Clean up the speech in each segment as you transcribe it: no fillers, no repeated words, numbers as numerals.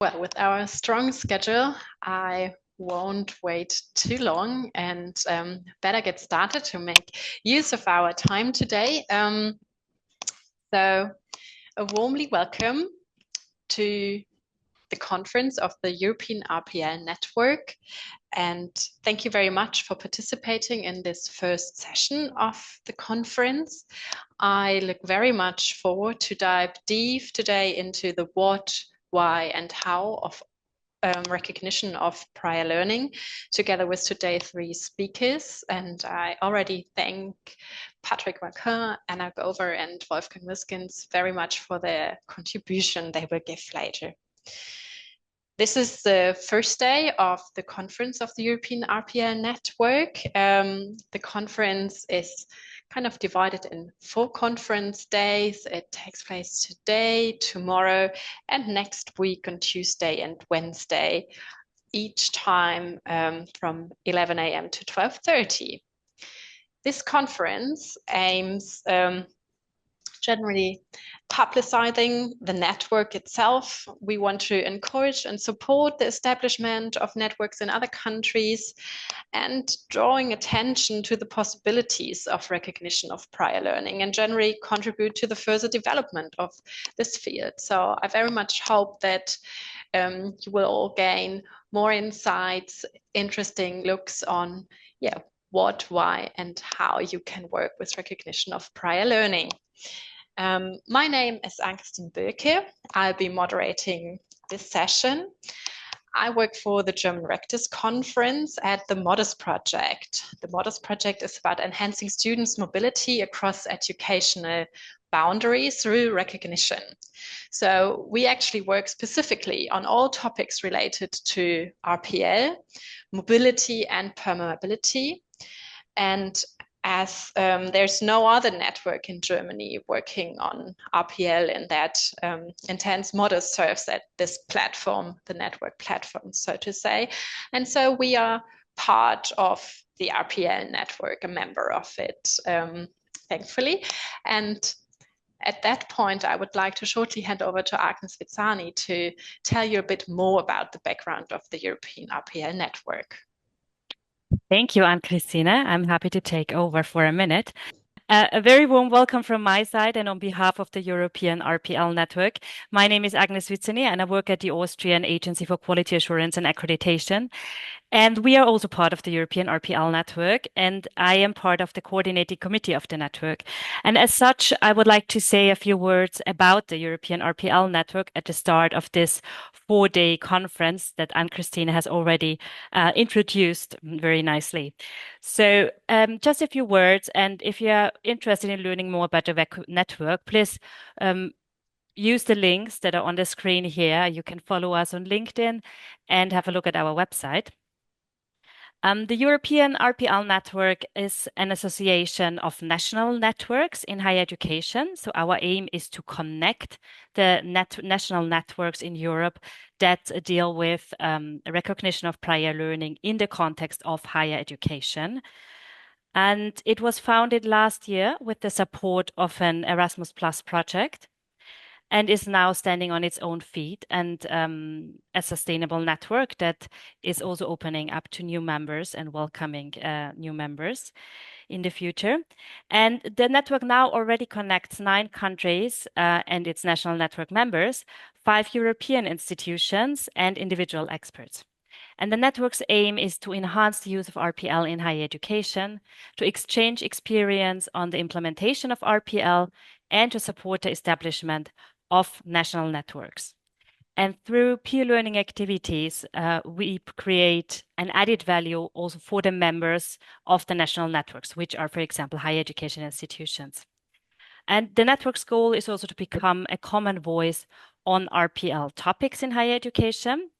Well, with our strong schedule, I won't wait too long and better get started to make use of our time today. So, a warmly welcome to the conference of the European RPL Network. And thank you very much for participating in this first session of the conference. I look very much forward to dive deep today into the what, why, and how of recognition of prior learning together with today's three speakers. And I already thank Patrick Marquin, Anna Gover, and Wolfgang Wiskins very much for their contribution they will give later. This is the first day of the conference of the European RPL Network. The conference is kind of divided in 4 conference days. It takes place today, tomorrow, and next week on Tuesday and Wednesday, each time from 11 a.m. to 12:30. This conference aims generally publicizing the network itself. We want to encourage and support the establishment of networks in other countries and drawing attention to the possibilities of recognition of prior learning and generally contribute to the further development of this field. So I very much hope that you will all gain more insights, interesting looks on what, why, and how you can work with recognition of prior learning. My name is Ann-Christine Böke. I'll be moderating this session. I work for the German Rectors Conference at the MODES Project. The MODES Project is about enhancing students' mobility across educational boundaries through recognition. So we actually work specifically on all topics related to RPL, mobility, and permeability. And as there's no other network in Germany working on RPL in that intense MODES serves at this platform, the network platform, so to say. And so we are part of the RPL network, a member of it, thankfully. And at that point, I would like to shortly hand over to Agnes Vizani to tell you a bit more about the background of the European RPL network. Thank you, Ann-Christine. I'm happy to take over for a minute. A very warm welcome from my side and on behalf of the European RPL Network. My name is Agnes Vizani and I work at the Austrian Agency for Quality Assurance and Accreditation. And we are also part of the European RPL Network, and I am part of the coordinating committee of the network. And as such, I would like to say a few words about the European RPL Network at the start of this 4-day conference that Ann-Christine has already introduced very nicely. So just a few words, and if you are interested in learning more about the network, please use the links that are on the screen here. You can follow us on LinkedIn and have a look at our website. The European RPL Network is an association of national networks in higher education. So our aim is to connect the national networks in Europe that deal with recognition of prior learning in the context of higher education. And it was founded last year with the support of an Erasmus Plus project, and is now standing on its own feet and a sustainable network that is also opening up to new members and welcoming new members in the future. And the network now already connects 9 countries and its national network members, 5 European institutions, and individual experts. And the network's aim is to enhance the use of RPL in higher education, to exchange experience on the implementation of RPL, and to support the establishment of national networks. And through peer learning activities, we create an added value also for the members of the national networks, which are, for example, higher education institutions. And the network's goal is also to become a common voice on RPL topics in higher education.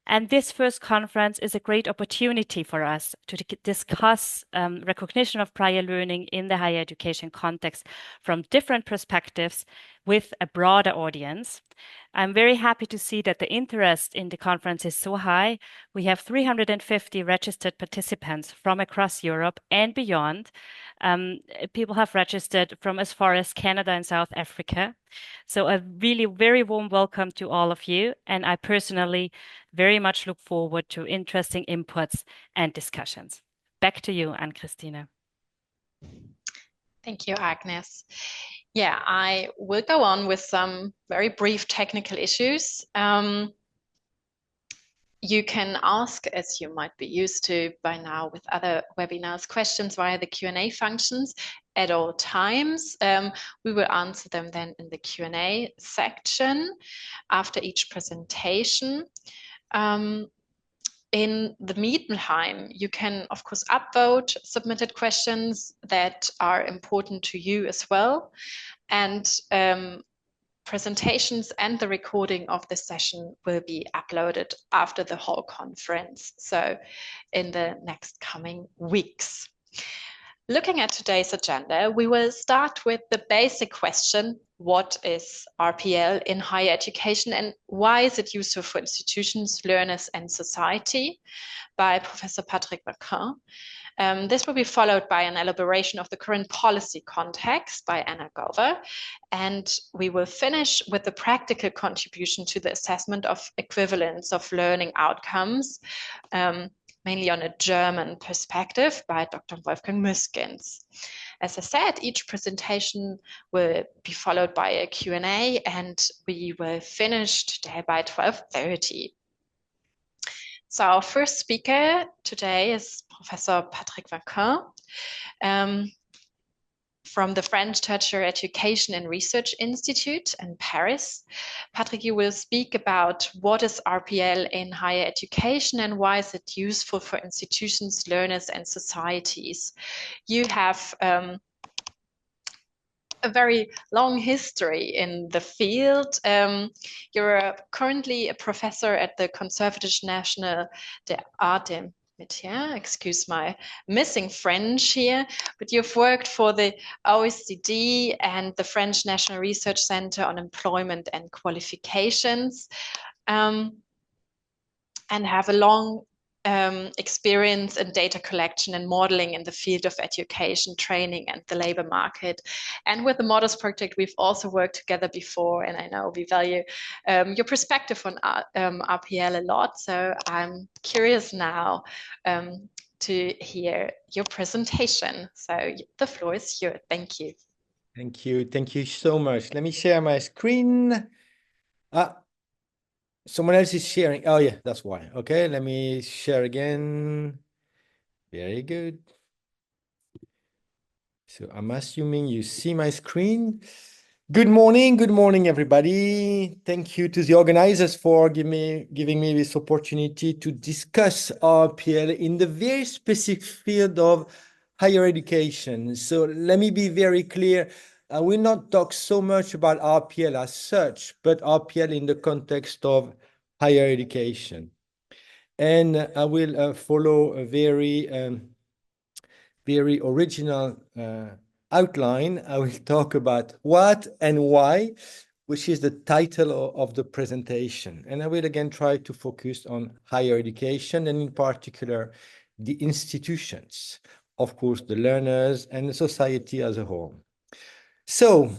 And this first conference is a great opportunity for us to discuss recognition of prior learning in the higher education context from different perspectives with a broader audience. I'm very happy to see that the interest in the conference is so high. We have 350 registered participants from across Europe and beyond. People have registered from as far as Canada and South Africa. So a really very warm welcome to all of you. And I personally very much look forward to interesting inputs and discussions. Back to you, Anne-Christine. Thank you, Agnes. Yeah, I will go on with some very brief technical issues. You can ask, as you might be used to by now with other webinars, questions via the Q&A functions at all times. We will answer them then in the Q&A section after each presentation. In the meantime, you can, of course, upvote submitted questions that are important to you as well. And presentations and the recording of the session will be uploaded after the whole conference, so in the next coming weeks. Looking at today's agenda, we will start with the basic question: what is RPL in higher education and why is it useful for institutions, learners and society, by Professor Patrick Vaquin. This will be followed by an elaboration of the current policy context by Anna Gover, and we will finish with the practical contribution to the assessment of equivalence of learning outcomes, mainly on a German perspective, by Dr. Wolfgang Müskens. As I said, each presentation will be followed by a Q&A, and we will finish today by 12:30. So our first speaker today is Professor Patrick Vaquin from the French Tertiary Education and Research Institute in Paris. Patrick, you will speak about what is RPL in higher education and why is it useful for institutions, learners and societies. You have a very long history in the field. You're currently a professor at the Conservatoire National des Arts et Métiers, excuse my missing French here, but you've worked for the OECD and the French National Research Center on Employment and Qualifications, and have a long experience in data collection and modeling in the field of education, training, and the labor market. And with the Models Project, we've also worked together before, and I know we value your perspective on RPL a lot. So I'm curious now to hear your presentation. So the floor is yours. Thank you. Thank you. Thank you so much. Let me share my screen. Someone else is sharing. Oh, yeah, that's why. Okay, let me share again. Very good. So I'm assuming you see my screen. Good morning, everybody. Thank you to the organizers for giving me this opportunity to discuss RPL in the very specific field of higher education. So let me be very clear. I will not talk so much about RPL as such, but RPL in the context of higher education. And I will follow a very original outline. I will talk about what and why, which is the title of the presentation. And I will again try to focus on higher education and in particular the institutions, of course, the learners and the society as a whole. So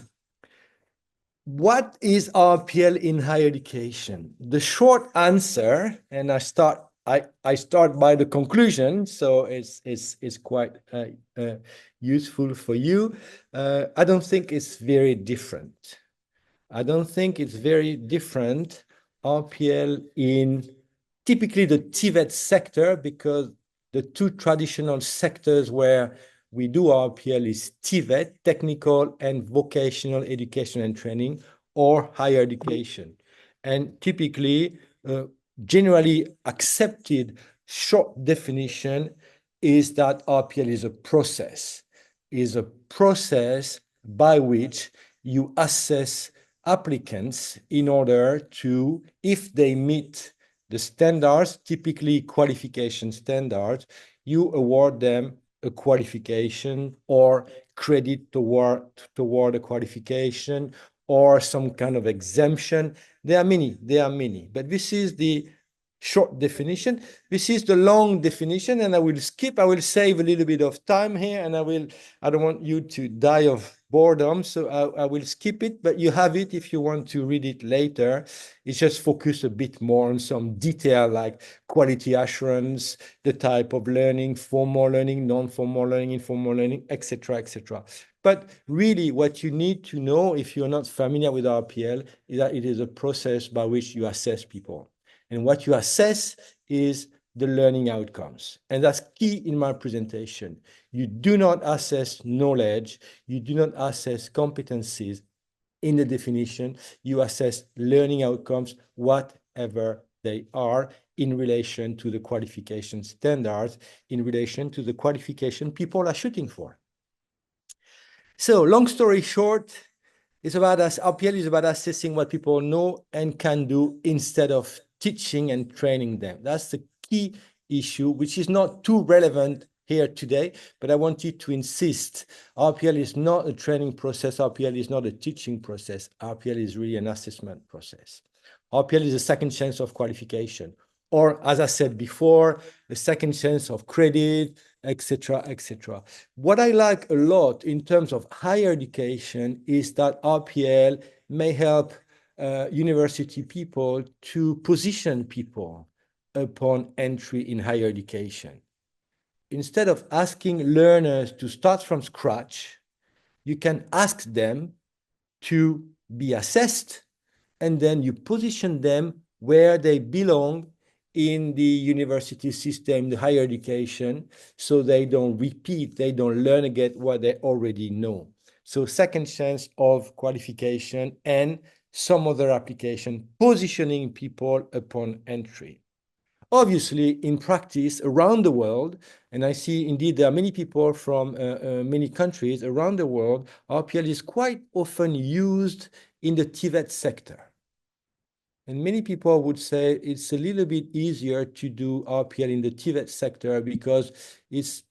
what is RPL in higher education? The short answer, and I start by the conclusion, so it's quite useful for you. I don't think it's very different. I don't think it's very different RPL in typically the TVET sector, because the two traditional sectors where we do RPL is TVET, technical and vocational education and training, or higher education. And typically, generally accepted short definition is that RPL is a process by which you assess applicants in order to, if they meet The standards, typically qualification standards, you award them a qualification or credit toward a qualification or some kind of exemption. There are many, but this is the short definition. This is the long definition, and I will save a little bit of time here, and I don't want you to die of boredom, so I will skip it, but you have it if you want to read it later. It's just focus a bit more on some detail like quality assurance, the type of learning, formal learning, non-formal learning, informal learning, etc., etc. But really, what you need to know if you're not familiar with RPL is that it is a process by which you assess people. And what you assess is the learning outcomes. And that's key in my presentation. You do not assess knowledge. You do not assess competencies in the definition. You assess learning outcomes, whatever they are, in relation to the qualification standards, in relation to the qualification people are shooting for. So long story short, RPL is about assessing what people know and can do instead of teaching and training them. That's the key issue, which is not too relevant here today, but I want you to insist. RPL is not a training process. RPL is not a teaching process. RPL is really an assessment process. RPL is a second chance of qualification, or as I said before, a second chance of credit, etc., etc. What I like a lot in terms of higher education is that RPL may help university people to position people upon entry in higher education. Instead of asking learners to start from scratch, you can ask them to be assessed, and then you position them where they belong in the university system, the higher education, so they don't repeat, they don't learn again what they already know. So second chance of qualification and some other application, positioning people upon entry. Obviously, in practice around the world, and I see indeed there are many people from many countries around the world, RPL is quite often used in the TVET sector. And many people would say it's a little bit easier to do RPL in the TVET sector because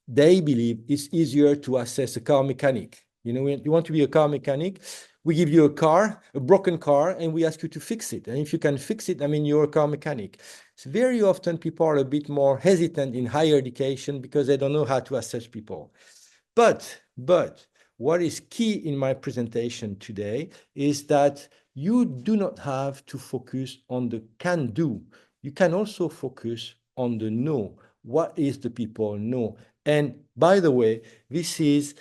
they believe it's easier to assess a car mechanic. You know, when you want to be a car mechanic, we give you a car, a broken car, and we ask you to fix it. And if you can fix it, I mean, you're a car mechanic. So very often people are a bit more hesitant in higher education because they don't know how to assess people. But what is key in my presentation today is that you do not have to focus on the can do. You can also focus on the know. What is the people know? And by the way, this is,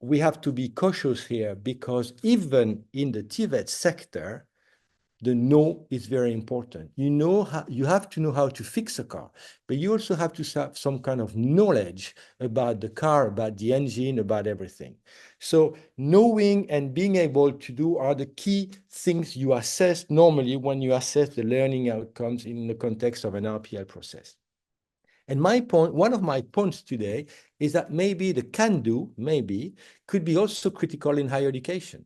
we have to be cautious here because even in the TVET sector, the know is very important. You have to know how to fix a car, but you also have to have some kind of knowledge about the car, about the engine, about everything. So knowing and being able to do are the key things you assess normally when you assess the learning outcomes in the context of an RPL process. And one of my points today is that maybe the can do, could be also critical in higher education.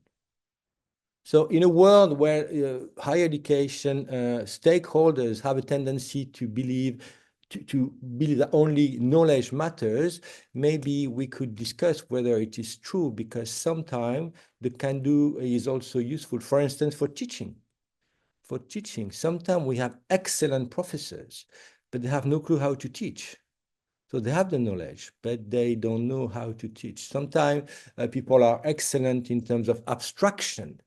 So in a world where higher education stakeholders have a tendency to believe that only knowledge matters, maybe we could discuss whether it is true, because sometimes the can-do is also useful, for instance, for teaching. Sometimes we have excellent professors, but they have no clue how to teach. So they have the knowledge, but they don't know how to teach. Sometimes people are excellent in terms of abstraction,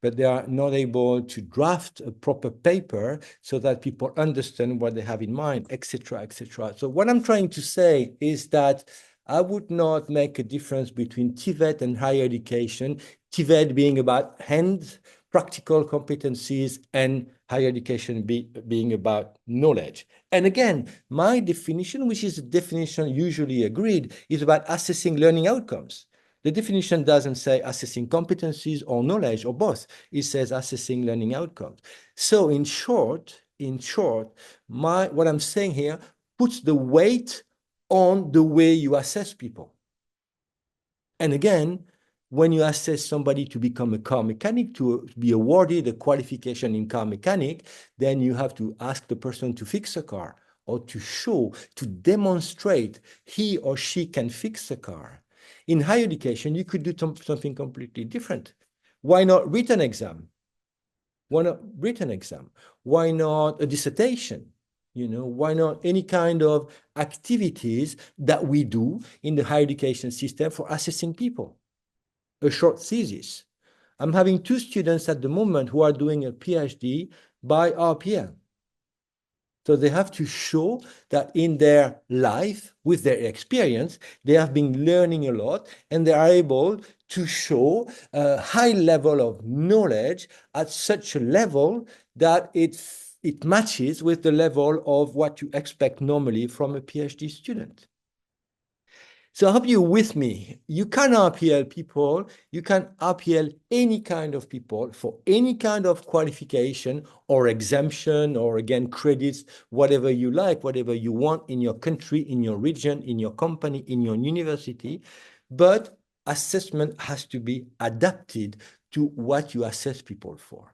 but they are not able to draft a proper paper so that people understand what they have in mind, etc., etc. So what I'm trying to say is that I would not make a difference between TVET and higher education, TVET being about hands, practical competencies, and higher education being about knowledge. And again, my definition, which is a definition usually agreed, is about assessing learning outcomes. The definition doesn't say assessing competencies or knowledge or both. It says assessing learning outcomes. So in short, what I'm saying here puts the weight on the way you assess people. And again, when you assess somebody to become a car mechanic, to be awarded a qualification in car mechanic, then you have to ask the person to fix a car or to show, to demonstrate he or she can fix a car. In higher education, you could do something completely different. Why not written exam? Why not written exam? Why not a dissertation? You know, why not any kind of activities that we do in the higher education system for assessing people? A short thesis. I'm having 2 students at the moment who are doing a PhD by RPL. So they have to show that in their life, with their experience, they have been learning a lot and they are able to show a high level of knowledge at such a level that it matches with the level of what you expect normally from a PhD student. So I hope you're with me. You can RPL people, you can RPL any kind of people for any kind of qualification or exemption or again credits, whatever you like, whatever you want in your country, in your region, in your company, in your university. But assessment has to be adapted to what you assess people for.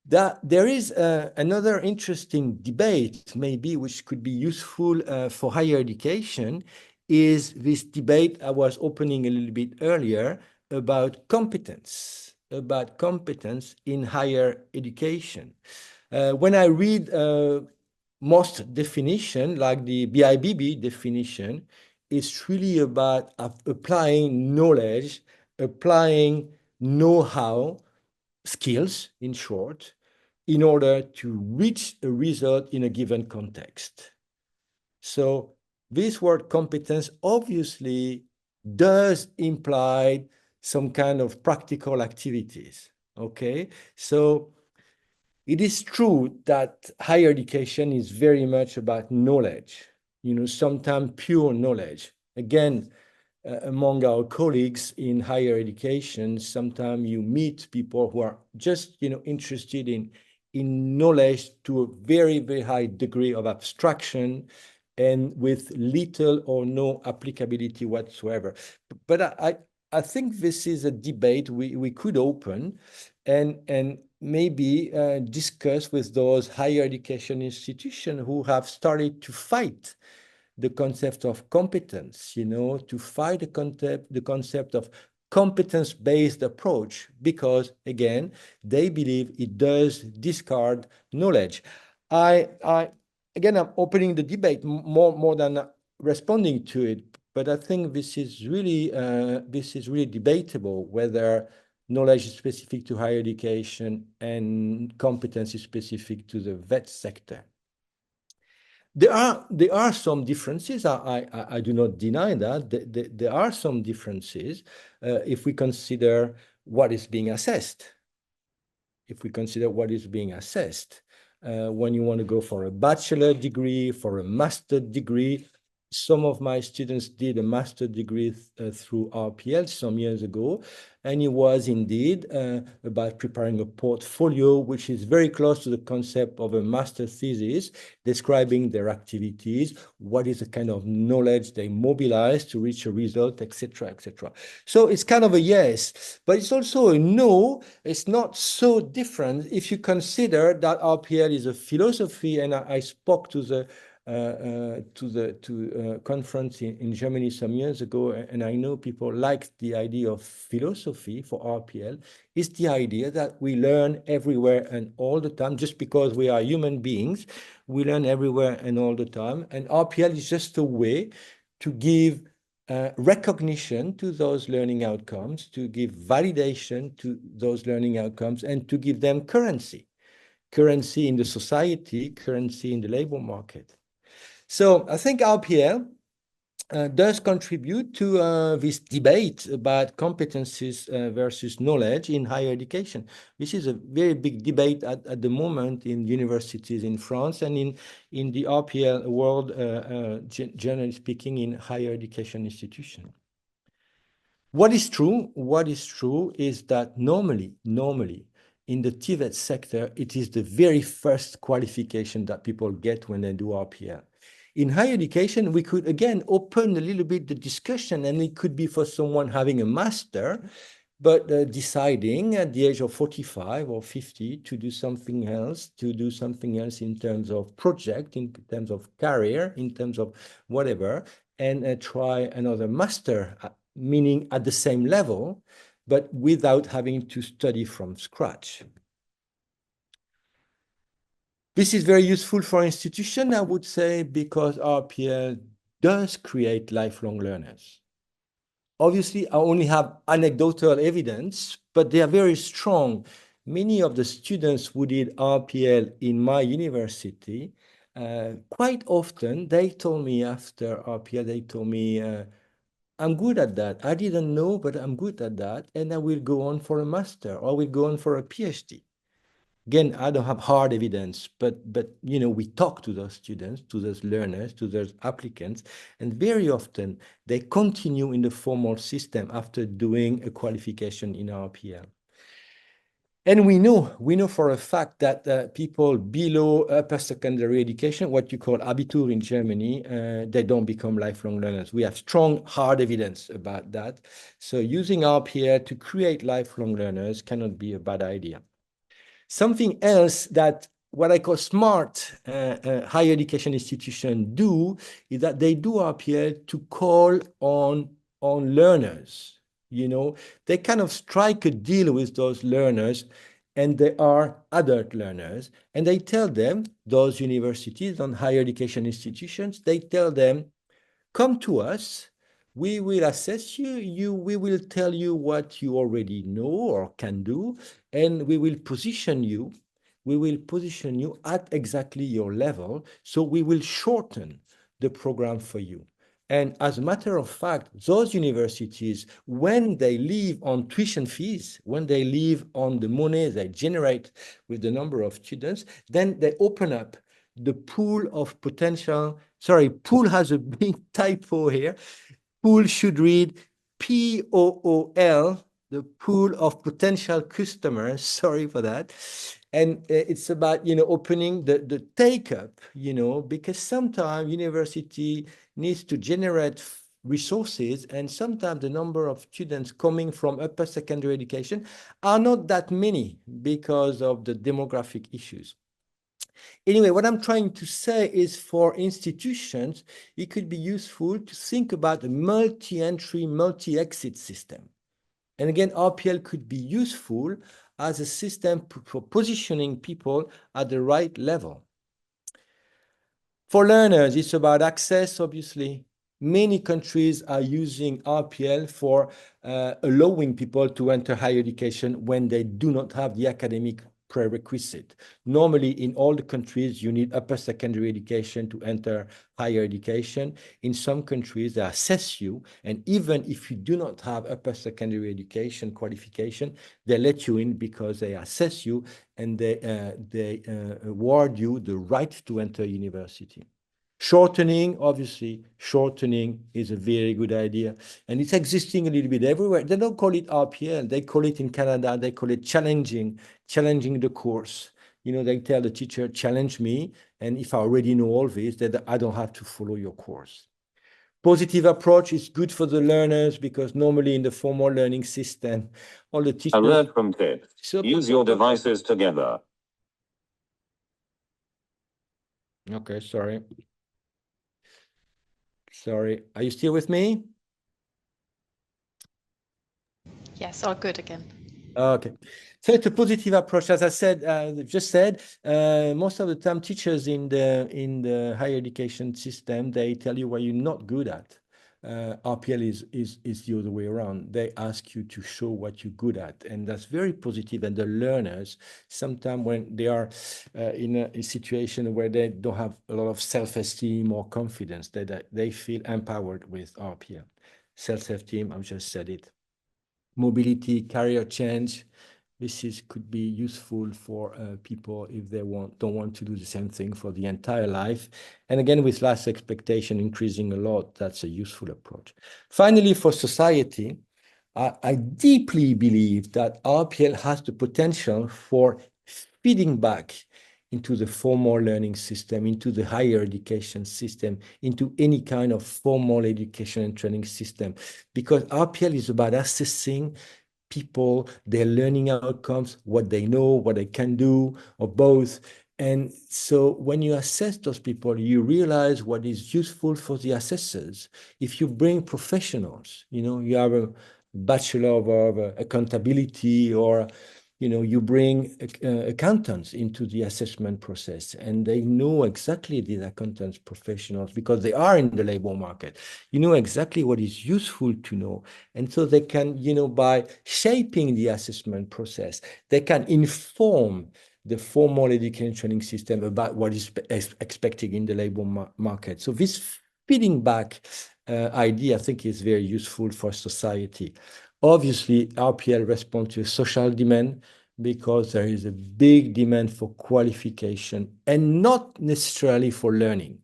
There is another interesting debate, maybe, which could be useful for higher education, is this debate I was opening a little bit earlier about competence in higher education. When I read most definition, like the BIBB definition, it's really about applying knowledge, applying know-how, skills, in short, in order to reach a result in a given context. So this word competence obviously does imply some kind of practical activities, okay? So it is true that higher education is very much about knowledge, you know, sometimes pure knowledge. Again, among our colleagues in higher education, sometimes you meet people who are just, you know, interested in knowledge to a very, very high degree of abstraction and with little or no applicability whatsoever. But I think this is a debate we could open and maybe discuss with those higher education institutions who have started to fight the concept of competence, you know, to fight the concept of competence-based approach, because again, they believe it does discard knowledge. Again, I'm opening the debate more than responding to it, but I think this is really debatable whether knowledge is specific to higher education and competence is specific to the vet sector. There are some differences. I do not deny that. There are some differences if we consider what is being assessed. If we consider what is being assessed, when you want to go for a bachelor degree, for a master degree, some of my students did a master degree through RPL some years ago, and it was indeed about preparing a portfolio, which is very close to the concept of a master thesis, describing their activities, what is the kind of knowledge they mobilize to reach a result, etc., etc. So it's kind of a yes, but it's also a no. It's not so different if you consider that RPL is a philosophy, and I spoke to the conference in Germany some years ago, and I know people like the idea of philosophy for RPL. Is the idea that we learn everywhere and all the time. Just because we are human beings, we learn everywhere and all the time, and RPL is just a way to give recognition to those learning outcomes, to give validation to those learning outcomes, and to give them currency in the society, currency in the labor market. So I think RPL does contribute to this debate about competencies versus knowledge in higher education. This is a very big debate at the moment in universities in France and in the RPL world, generally speaking, in higher education institutions. What is true is that normally, in the TVET sector, it is the very first qualification that people get when they do RPL. In higher education, we could, again, open a little bit the discussion, and it could be for someone having a master, but deciding at the age of 45 or 50 to do something else, in terms of project, in terms of career, in terms of whatever, and try another master, meaning at the same level, but without having to study from scratch. This is very useful for institutions, I would say, because RPL does create lifelong learners. Obviously, I only have anecdotal evidence, but they are very strong. Many of the students who did RPL in my university, quite often, they told me after RPL, I'm good at that. I didn't know, but I'm good at that, and I will go on for a master, or I will go on for a PhD. Again, I don't have hard evidence, but we talk to those students, to those learners, to those applicants, and very often they continue in the formal system after doing a qualification in RPL. And we know for a fact that people below upper secondary education, what you call Abitur in Germany, they don't become lifelong learners. We have strong, hard evidence about that. So using RPL to create lifelong learners cannot be a bad idea. Something else that what I call smart higher education institutions do is that they do RPL to call on learners. They kind of strike a deal with those learners, and they are adult learners, and they tell them, those universities and higher education institutions, they tell them, come to us, we will assess you, we will tell you what you already know or can do, and we will position you at exactly your level, so we will shorten the program for you. And as a matter of fact, those universities, when they live on tuition fees, when they live on the money they generate with the number of students, then they open up the pool of potential. Sorry, pool has a big typo here. Pool should read POOL, the pool of potential customers. Sorry for that. And it's about, opening the take-up, because sometimes university needs to generate resources, and sometimes the number of students coming from upper secondary education are not that many because of the demographic issues. Anyway, what I'm trying to say is, for institutions, it could be useful to think about a multi-entry, multi-exit system. And again, RPL could be useful as a system for positioning people at the right level. For learners, it's about access, obviously. Many countries are using RPL for allowing people to enter higher education when they do not have the academic prerequisite. Normally, in all the countries, you need upper secondary education to enter higher education. In some countries, they assess you, and even if you do not have upper secondary education qualification, they let you in because they assess you, and they award you the right to enter university. Shortening, obviously, shortening is a very good idea. And it's existing a little bit everywhere. They don't call it RPL. They call it in Canada, they call it challenging the course. They tell the teacher, challenge me. And if I already know all this, then I don't have to follow your course. Positive approach is good for the learners, because normally in the formal learning system, all the teachers... Alert from tip. Use your devices together. Okay, sorry. Sorry, are you still with me? Yes, all good again. Okay, so it's a positive approach. As I said, just said, most of the time teachers in the higher education system, they tell you what you're not good at. RPL is the other way around. They ask you to show what you're good at, and that's very positive. And the learners, sometimes when they are in a situation where they don't have a lot of self-esteem or confidence, they feel empowered with RPL. Self-esteem, I've just said it. Mobility, career change. This could be useful for people if they don't want to do the same thing for the entire life. And again, with life expectation increasing a lot, that's a useful approach. Finally, for society, I deeply believe that RPL has the potential for feeding back into the formal learning system, into the higher education system, into any kind of formal education and training system. Because RPL is about assessing people, their learning outcomes, what they know, what they can do, or both. And so when you assess those people, you realize what is useful for the assessors. If you bring professionals, you have a bachelor of accountability, or you bring accountants into the assessment process, and they know exactly, these accountants professionals, because they are in the labor market, exactly what is useful to know. And so they can, by shaping the assessment process, they can inform the formal education training system about what is expected in the labor market. So this feeding back idea, I think, is very useful for society. Obviously, RPL responds to a social demand, because there is a big demand for qualification and not necessarily for learning.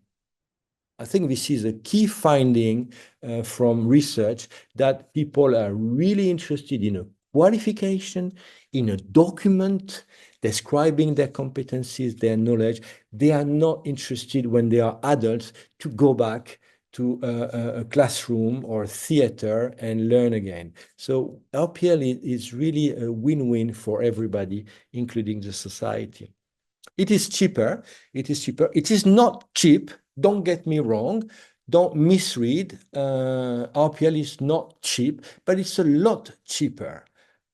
I think this is a key finding from research, that people are really interested in a qualification, in a document describing their competencies, their knowledge. They are not interested, when they are adults, to go back to a classroom or theater and learn again. So RPL is really a win-win for everybody, including the society. It is cheaper. It is cheaper. It is not cheap. Don't get me wrong. Don't misread. RPL is not cheap, but it's a lot cheaper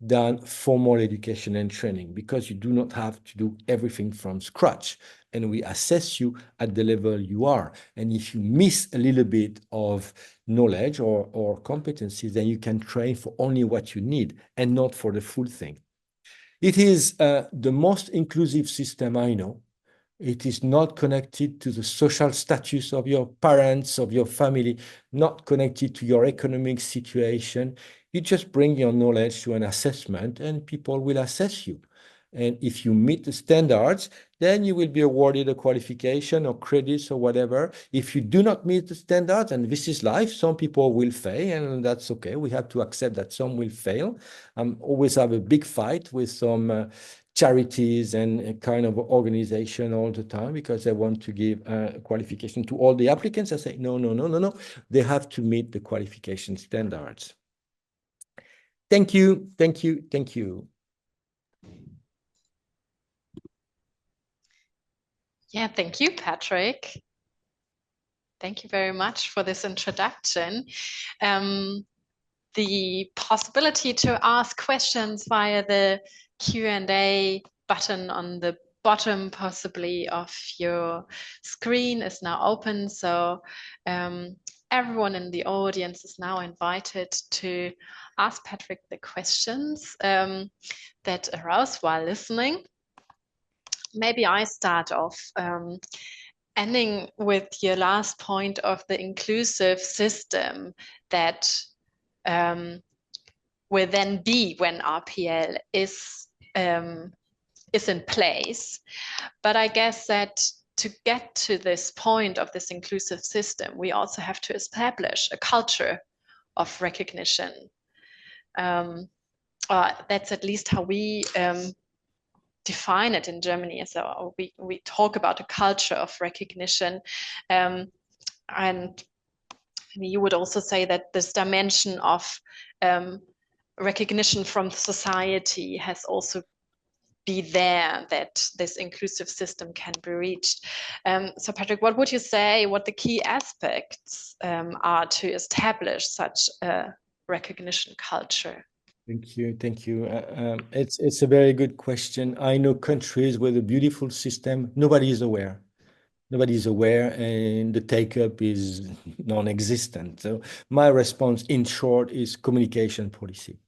than formal education and training, because you do not have to do everything from scratch. And we assess you at the level you are. And if you miss a little bit of knowledge or competencies, then you can train for only what you need and not for the full thing. It is the most inclusive system I know. It is not connected to the social status of your parents, of your family, not connected to your economic situation. You just bring your knowledge to an assessment, and people will assess you. And if you meet the standards, then you will be awarded a qualification or credits or whatever. If you do not meet the standards, and this is life, some people will fail, and that's okay. We have to accept that some will fail. Always have a big fight with some charities and a kind of organization all the time, because they want to give a qualification to all the applicants. I say, no. They have to meet the qualification standards. Thank you. Yeah, thank you, Patrick. Thank you very much for this introduction. The possibility to ask questions via the Q&A button on the bottom, possibly, of your screen is now open. So everyone in the audience is now invited to ask Patrick the questions that arouse while listening. Maybe I start off ending with your last point of the inclusive system that will then be when RPL is in place. But I guess that to get to this point of this inclusive system, we also have to establish a culture of recognition. That's at least how we define it in Germany. So we talk about a culture of recognition, and you would also say that this dimension of recognition from society has also be there, that this inclusive system can be reached. So Patrick, what would you say, what the key aspects are to establish such a recognition culture? Thank you. It's a very good question. I know countries with a beautiful system, nobody is aware, and the take-up is non-existent. So my response, in short, is communication policy.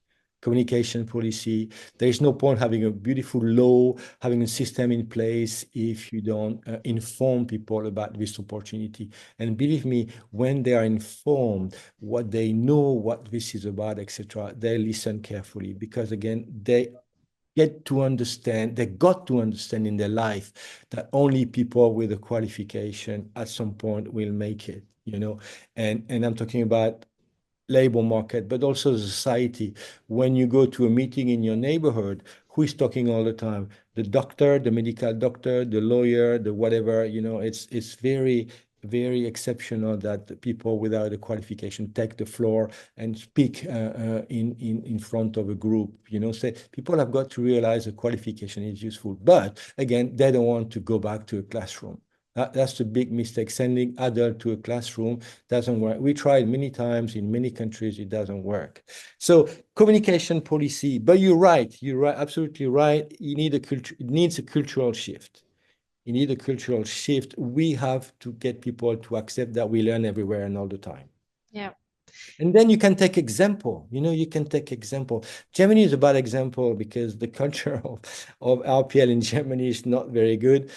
There is no point having a beautiful law, having a system in place, if you don't inform people about this opportunity. And believe me, when they are informed, what they know, what this is about, etc., they listen carefully, because again, they got to understand in their life that only people with a qualification at some point will make it, and I'm talking about labor market, but also the society. When you go to a meeting in your neighborhood, who is talking all the time? The doctor, the medical doctor, the lawyer, the whatever, it's very, very exceptional that people without a qualification take the floor and speak in front of a group. Say people have got to realize a qualification is useful, but again, they don't want to go back to a classroom. That's the big mistake. Sending adult to a classroom doesn't work. We tried many times in many countries, it doesn't work. So communication policy, but you're right, absolutely right. It needs a cultural shift. You need a cultural shift. We have to get people to accept that we learn everywhere and all the time. Yeah. And then you can take example. You can take example. Germany is a bad example because the culture of RPL in Germany is not very good.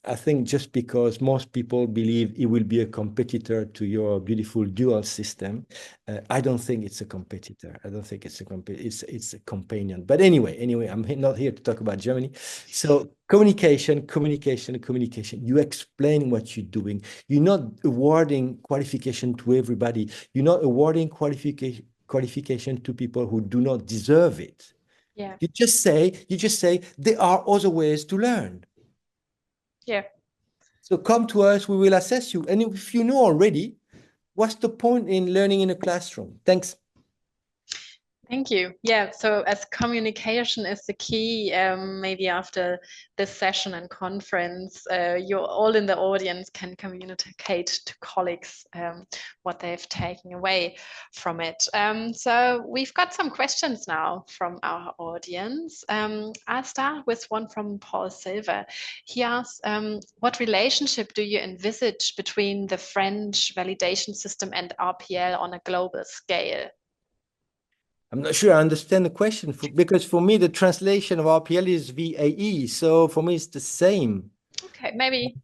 I think just because most people believe it will be a competitor to your beautiful dual system. I don't think it's a competitor. I don't think it's a it's a companion. But anyway, I'm not here to talk about Germany. So communication. You explain what you're doing. You're not awarding qualification to everybody. You're not awarding qualification to people who do not deserve it. Yeah. You just say there are other ways to learn. Yeah. So come to us, we will assess you. And if you know already, what's the point in learning in a classroom? Thanks. Thank you. Yeah, so as communication is the key, maybe after this session and conference, you all in the audience can communicate to colleagues what they've taken away from it. So we've got some questions now from our audience. I'll start with one from Paul Silver. He asks, what relationship do you envisage between the French validation system and RPL on a global scale? I'm not sure I understand the question because for me, the translation of RPL is VAE. So for me, it's the same. Okay, maybe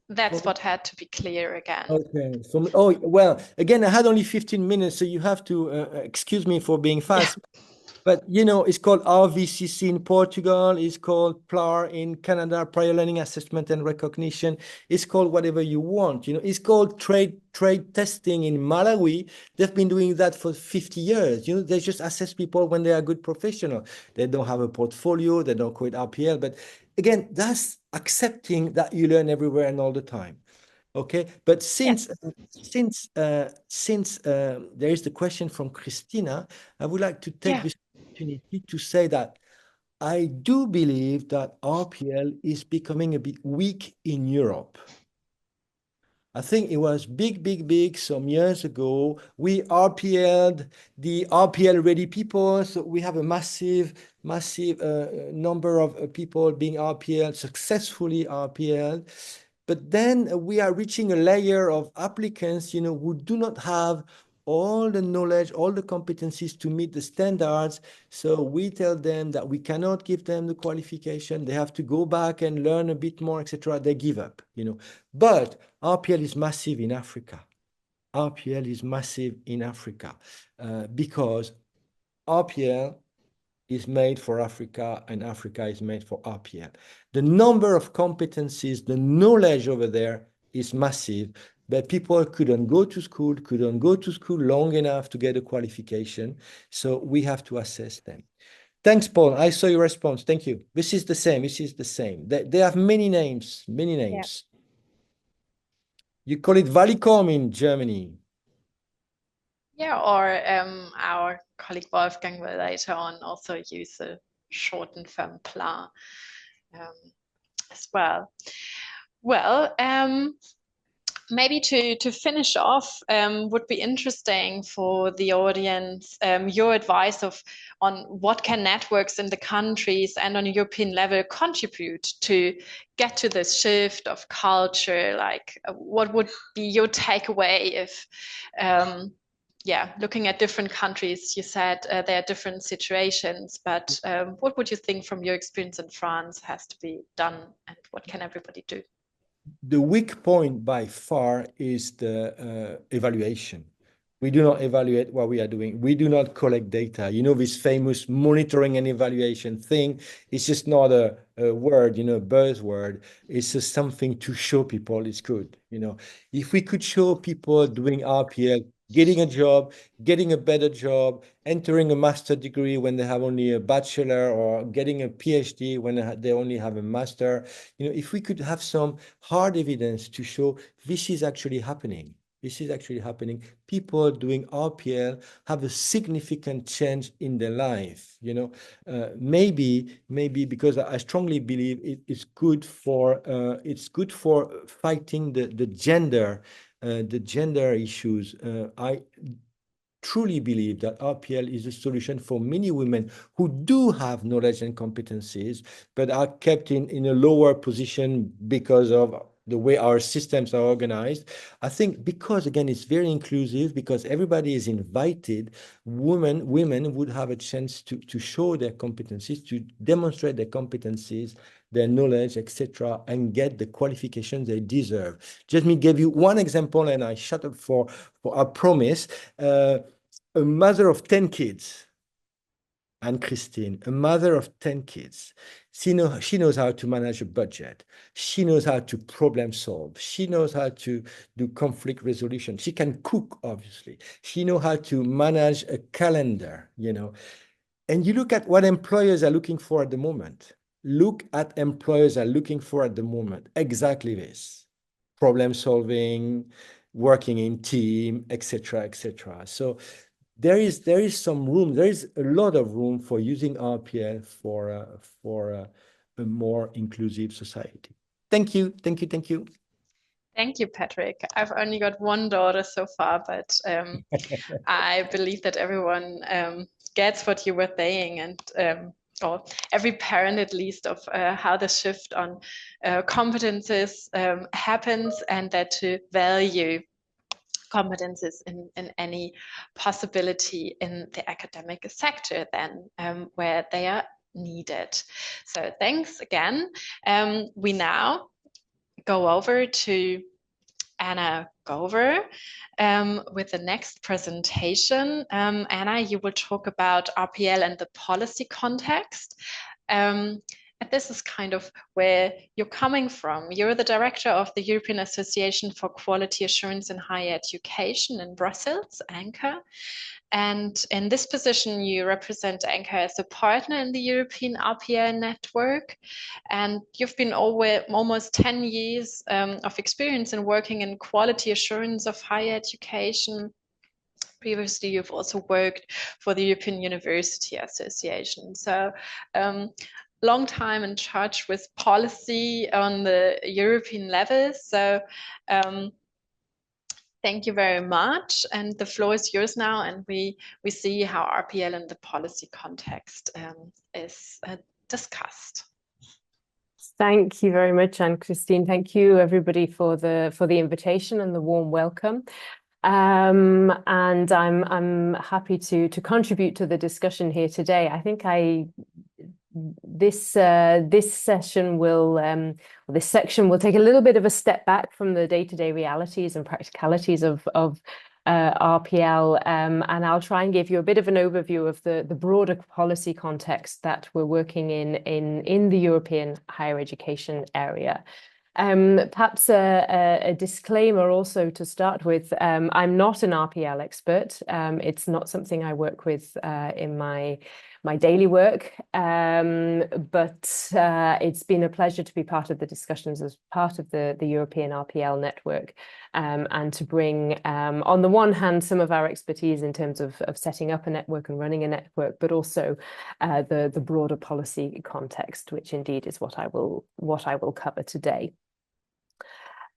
that's what had to be clear again. Okay. Oh, well, again, I had only 15 minutes, so you have to excuse me for being fast. Yeah. But, it's called RVCC in Portugal. It's called PLAR in Canada, Prior Learning Assessment and Recognition. It's called whatever you want. It's called trade testing in Malawi. They've been doing that for 50 years. They just assess people when they are good professionals. They don't have a portfolio. They don't call it RPL. But again, that's accepting that you learn everywhere and all the time. Okay, but since there is the question from Christina, I would like to take this opportunity to say that I do believe that RPL is becoming a bit weak in Europe. I think it was big some years ago. We RPL'd the RPL ready people. So we have a massive number of people being RPL, successfully RPL. But then we are reaching a layer of applicants, who do not have all the knowledge, all the competencies to meet the standards. So we tell them that we cannot give them the qualification. They have to go back and learn a bit more, etc. They give up, But RPL is massive in Africa. RPL is massive in Africa because RPL is made for Africa and Africa is made for RPL. The number of competencies, the knowledge over there is massive, but people couldn't go to school long enough to get a qualification. So we have to assess them. Thanks, Paul. I saw your response. Thank you. This is the same. They have many names. Yeah. You call it Valicom in Germany. Yeah, or our colleague Wolfgang will later on also use a shortened form PLA as well. Well, maybe to finish off, would be interesting for the audience, your advice on what can networks in the countries and on a European level contribute to get to this shift of culture? Like, what would be your takeaway if, looking at different countries, you said there are different situations, but what would you think from your experience in France has to be done and what can everybody do? The weak point by far is the evaluation. We do not evaluate what we are doing. We do not collect data. This famous monitoring and evaluation thing, it's just not a word, buzzword. It's just something to show people it's good. If we could show people doing RPL getting a job, getting a better job, entering a master degree when they have only a bachelor, or getting a PhD when they only have a master. If we could have some hard evidence to show this is actually happening. This is actually happening. People doing RPL have a significant change in their life. Maybe because I strongly believe it's good for fighting the gender issues. I truly believe that RPL is a solution for many women who do have knowledge and competencies, but are kept in a lower position because of the way our systems are organized. I think because, again, it's very inclusive, because everybody is invited, women would have a chance to show their competencies, to demonstrate their competencies, their knowledge, etc., and get the qualifications they deserve. Just me give you one example, and I shut up for a promise. A mother of 10 kids, and Christine, a mother of 10 kids, she knows how to manage a budget. She knows how to problem solve. She knows how to do conflict resolution. She can cook, obviously. She knows how to manage a calendar, And you look at what employers are looking for at the moment. Exactly this. Problem solving, working in team, etc., etc. So there is some room. There is a lot of room for using RPL for a more inclusive society. Thank you. Thank you, Patrick. I've only got one daughter so far, but I believe that everyone gets what you were saying, and or every parent at least, of how the shift on competences happens, and that to value competences in any possibility in the academic sector then, where they are needed. So thanks again. We now go over to Anna Gover with the next presentation. Anna, you will talk about RPL and the policy context. And this is kind of where you're coming from. You're the director of the European Association for Quality Assurance in Higher Education in Brussels, ANCHA. And in this position, you represent ANCHA as a partner in the European RPL network. And you've been almost 10 years of experience in working in quality assurance of higher education. Previously, you've also worked for the European University Association. So long time in charge with policy on the European level. So thank you very much. And the floor is yours now. And we see how RPL in the policy context is discussed. Thank you very much, Anne-Christine. Thank you, everybody, for the invitation and the warm welcome. And I'm happy to contribute to the discussion here today. I think this section will take a little bit of a step back from the day-to-day realities and practicalities of RPL, and I'll try and give you a bit of an overview of the broader policy context that we're working in the European higher education area. Perhaps a disclaimer also to start with. I'm not an RPL expert. It's not something I work with in my daily work, but it's been a pleasure to be part of the discussions as part of the European RPL network, and to bring, on the one hand, some of our expertise in terms of setting up a network and running a network, but also the broader policy context, which indeed is what I will cover today.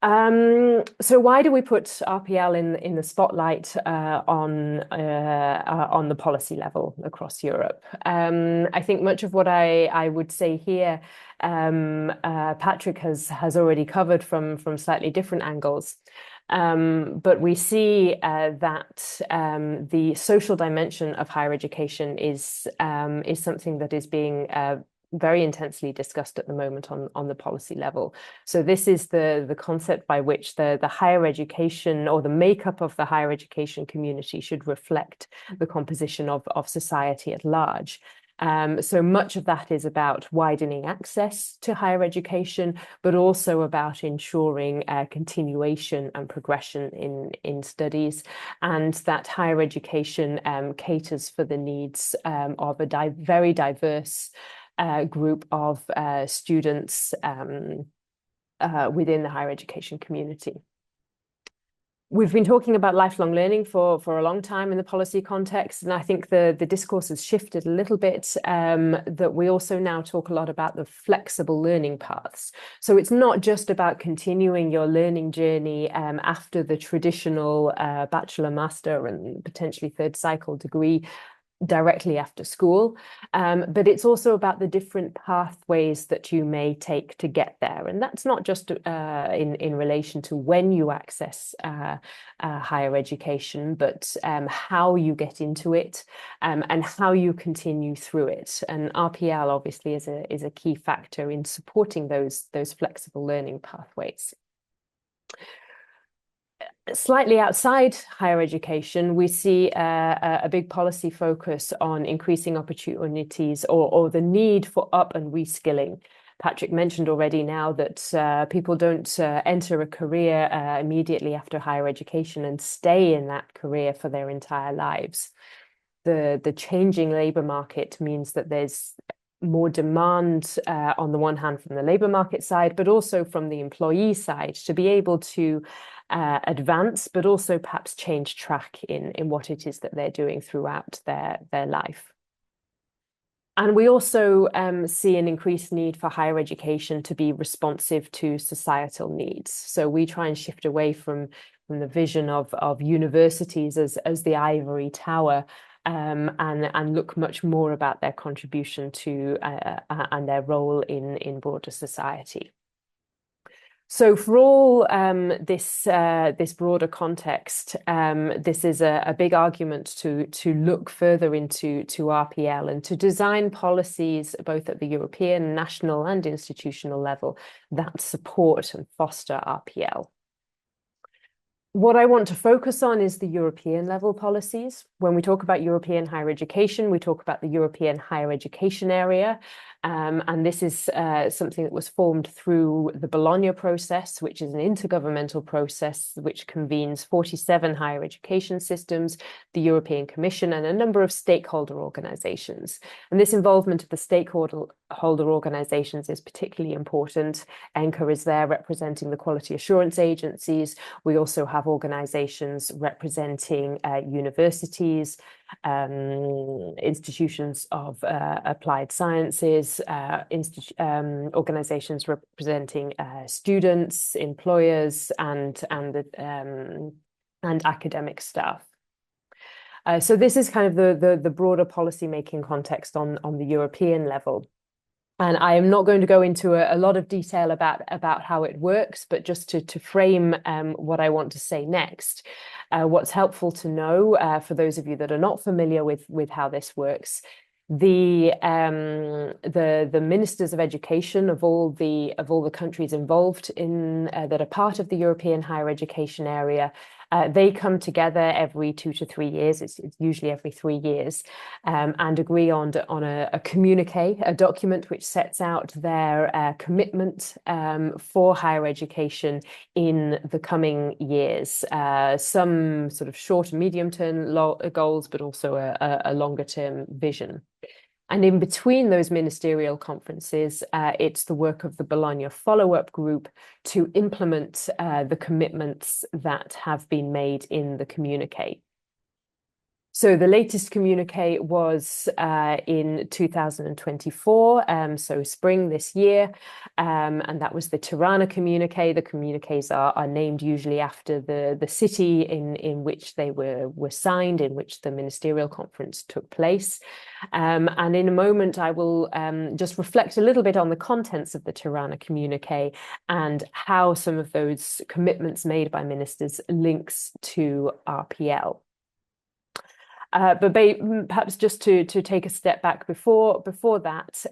So why do we put RPL in the spotlight on the policy level across Europe? I think much of what I would say here, Patrick has already covered from slightly different angles. But we see that the social dimension of higher education is something that is being very intensely discussed at the moment on the policy level. So this is the concept by which the higher education, or the makeup of the higher education community, should reflect the composition of society at large. So much of that is about widening access to higher education, but also about ensuring continuation and progression in studies, and that higher education caters for the needs of a very diverse group of students within the higher education community. We've been talking about lifelong learning for a long time in the policy context, and I think the discourse has shifted a little bit, that we also now talk a lot about the flexible learning paths. So it's not just about continuing your learning journey after the traditional bachelor, master, and potentially third cycle degree directly after school, but it's also about the different pathways that you may take to get there. And that's not just in relation to when you access higher education, but how you get into it and how you continue through it. And RPL obviously is a key factor in supporting those flexible learning pathways. Slightly outside higher education, we see a big policy focus on increasing opportunities or the need for up and reskilling. Patrick mentioned already now that people don't enter a career immediately after higher education and stay in that career for their entire lives. The changing labour market means that there's more demand on the one hand from the labour market side, but also from the employee side to be able to advance, but also perhaps change track in what it is that they're doing throughout their life. And we also see an increased need for higher education to be responsive to societal needs. So we try and shift away from the vision of universities as the ivory tower, and look much more about their contribution to and their role in broader society. So for all this broader context, this is a big argument to look further into RPL and to design policies both at the European, national and institutional level that support and foster RPL. What I want to focus on is the European level policies. When we talk about European higher education, we talk about the European higher education area. And this is something that was formed through the Bologna process, which is an intergovernmental process which convenes 47 higher education systems, the European Commission, and a number of stakeholder organizations. And this involvement of the stakeholder organizations is particularly important. ENCA is there representing the quality assurance agencies. We also have organizations representing universities, institutions of applied sciences, organizations representing students, employers, and academic staff. So this is kind of the broader policy-making context on the European level. And I am not going to go into a lot of detail about how it works, but just to frame what I want to say next. What's helpful to know for those of you that are not familiar with how this works, the ministers of education of all the countries involved in that are part of the European higher education area, they come together every 2 to 3 years. It's usually every 3 years, and agree on a communiqué, a document which sets out their commitment for higher education in the coming years. Some sort of short and medium-term goals, but also a longer-term vision. And in between those ministerial conferences, it's the work of the Bologna follow-up group to implement the commitments that have been made in the communiqué. So the latest communiqué was in 2024, so spring this year, and that was the Tirana communiqué. The communiqués are named usually after the city in which they were signed, in which the ministerial conference took place. And in a moment, I will just reflect a little bit on the contents of the Tirana communiqué and how some of those commitments made by ministers links to RPL. But perhaps just to take a step back before that,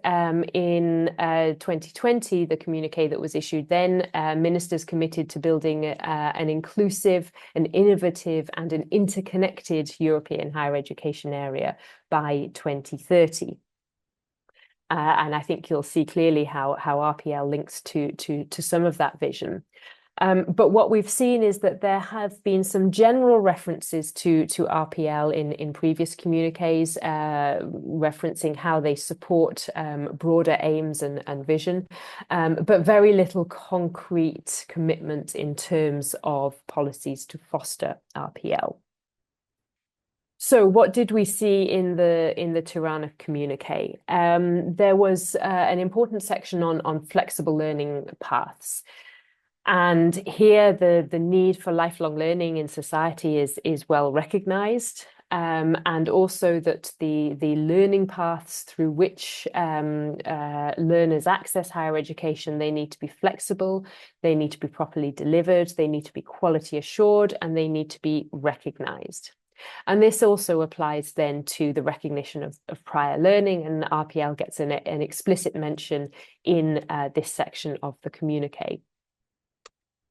in 2020, the communiqué that was issued then, ministers committed to building an inclusive, an innovative, and an interconnected European higher education area by 2030. And I think you'll see clearly how RPL links to some of that vision. But what we've seen is that there have been some general references to RPL in previous communiques, referencing how they support broader aims and vision, but very little concrete commitment in terms of policies to foster RPL. So what did we see in the Tirana communique? There was an important section on flexible learning paths. And here the need for lifelong learning in society is well recognized, and also that the learning paths through which learners access higher education, they need to be flexible, they need to be properly delivered, they need to be quality assured, and they need to be recognized. And this also applies then to the recognition of prior learning, and RPL gets an explicit mention in this section of the communique.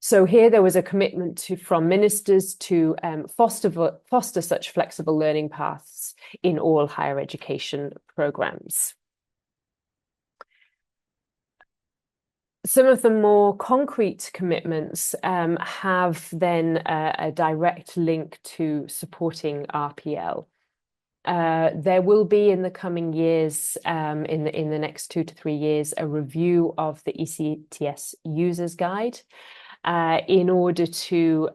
So here there was a commitment from ministers to foster such flexible learning paths in all higher education programs. Some of the more concrete commitments have then a direct link to supporting RPL. There will be in the coming years, in the next 2 to 3 years, a review of the ECTS Users Guide, in order to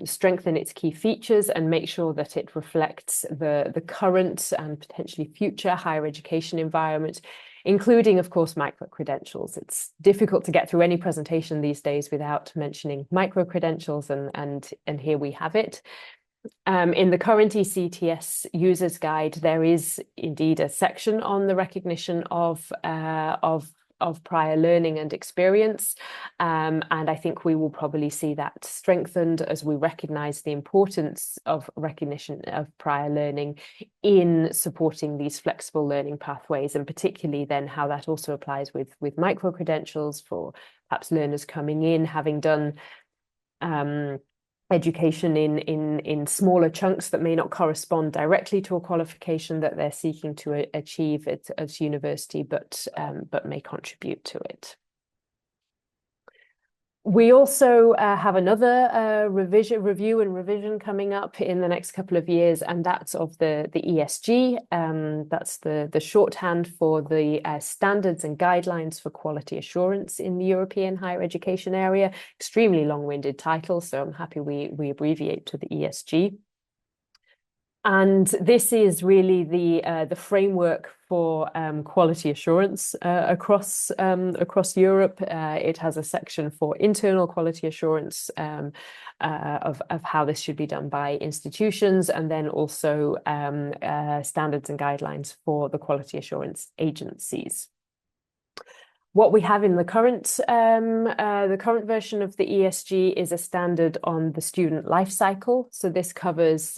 strengthen its key features and make sure that it reflects the current and potentially future higher education environment, including, of course, micro-credentials. It's difficult to get through any presentation these days without mentioning micro-credentials, and here we have it. In the current ECTS Users Guide, there is indeed a section on the recognition of prior learning and experience, and I think we will probably see that strengthened as we recognise the importance of recognition of prior learning in supporting these flexible learning pathways, and particularly then how that also applies with micro-credentials for perhaps learners coming in, having done education in smaller chunks that may not correspond directly to a qualification that they're seeking to achieve at university, but may contribute to it. We also have another review and revision coming up in the next couple of years, and that's of the ESG. That's the shorthand for the standards and guidelines for quality assurance in the European higher education area. Extremely long-winded title, so I'm happy we abbreviate to the ESG. And this is really the framework for quality assurance across Europe. It has a section for internal quality assurance of how this should be done by institutions, and then also standards and guidelines for the quality assurance agencies. What we have in the current version of the ESG is a standard on the student life cycle. So this covers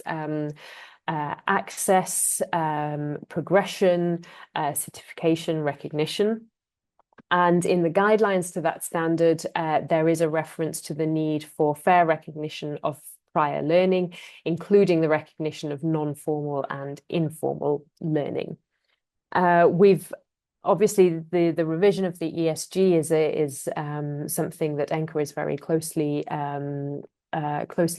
access, progression, certification, recognition. And in the guidelines to that standard, there is a reference to the need for fair recognition of prior learning, including the recognition of non-formal and informal learning. Obviously, the revision of the ESG is something that ENCA is very closely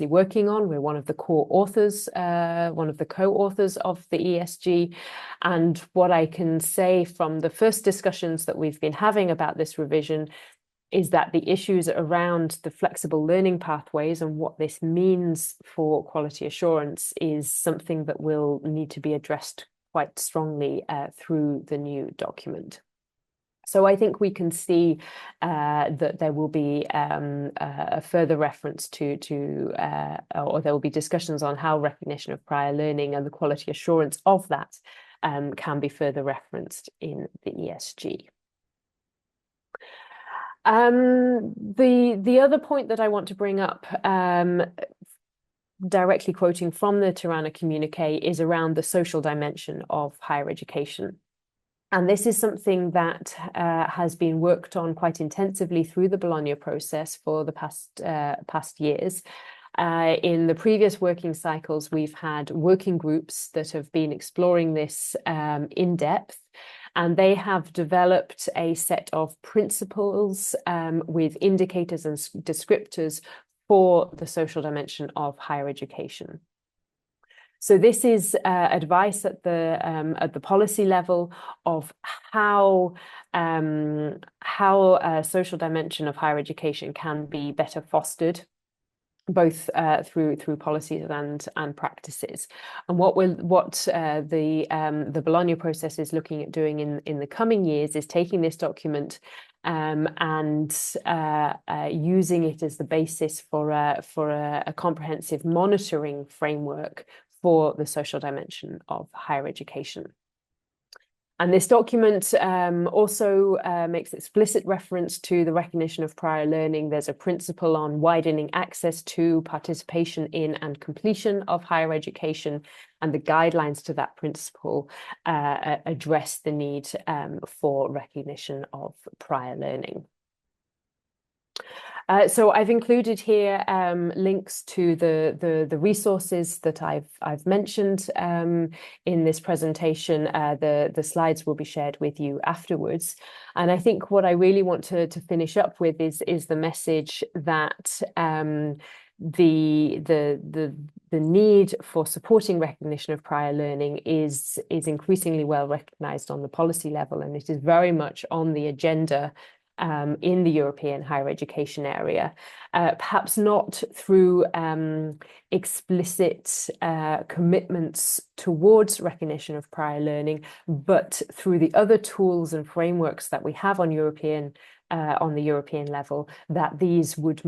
working on. We're one of the core authors, one of the co-authors of the ESG. And what I can say from the first discussions that we've been having about this revision is that the issues around the flexible learning pathways and what this means for quality assurance is something that will need to be addressed quite strongly through the new document. So I think we can see that there will be a further reference or there will be discussions on how recognition of prior learning and the quality assurance of that can be further referenced in the ESG. The other point that I want to bring up, directly quoting from the Tirana communique, is around the social dimension of higher education. And this is something that has been worked on quite intensively through the Bologna process for the past years. In the previous working cycles, we've had working groups that have been exploring this in depth. and they have developed a set of principles with indicators and descriptors for the social dimension of higher education. So this is advice at the policy level of how a social dimension of higher education can be better fostered, both through policies and practices. And what the Bologna process is looking at doing in the coming years is taking this document and using it as the basis for a comprehensive monitoring framework for the social dimension of higher education. And this document also makes explicit reference to the recognition of prior learning. There's a principle on widening access to, participation in, and completion of higher education, and the guidelines to that principle address the need for recognition of prior learning. So I've included here links to the resources that I've mentioned in this presentation. The slides will be shared with you afterwards. And I think what I really want to finish up with is the message that the need for supporting recognition of prior learning is increasingly well recognized on the policy level, and it is very much on the agenda in the European higher education area, perhaps not through explicit commitments towards recognition of prior learning, but through the other tools and frameworks that we have on the European level, that these would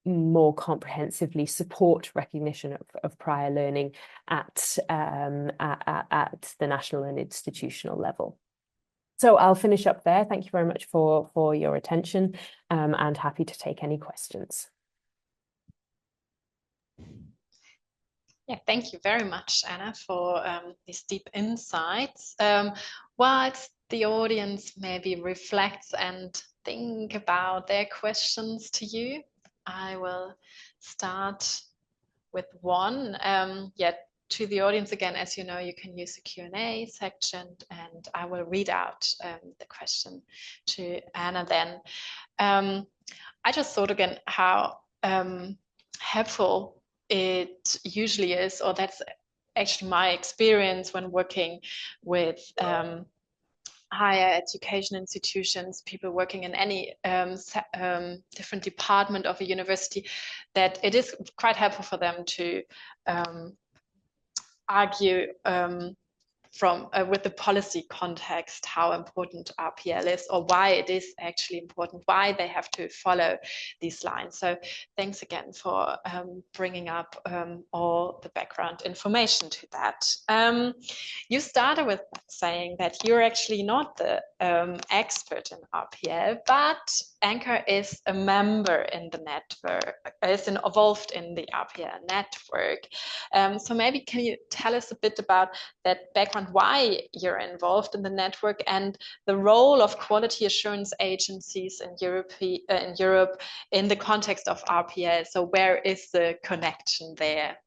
more comprehensively support recognition of prior learning at the national and institutional level. So I'll finish up there. Thank you very much for your attention, and happy to take any questions. Yeah, thank you very much, Anna, for these deep insights. Whilst the audience maybe reflects and think about their questions to you, I will start with one. To the audience again, as you know, you can use the Q&A section, and I will read out the question to Anna then. I just thought again how helpful it usually is, or that's actually my experience when working with higher education institutions, people working in any different department of a university, that it is quite helpful for them to argue with the policy context how important RPL is, or why it is actually important, why they have to follow these lines. So thanks again for bringing up all the background information to that. You started with saying that you're actually not the expert in RPL, but Anchor is a member in the network, is involved in the RPL network. So maybe can you tell us a bit about that background, why you're involved in the network, and the role of quality assurance agencies in Europe in the context of RPL? So where is the connection there?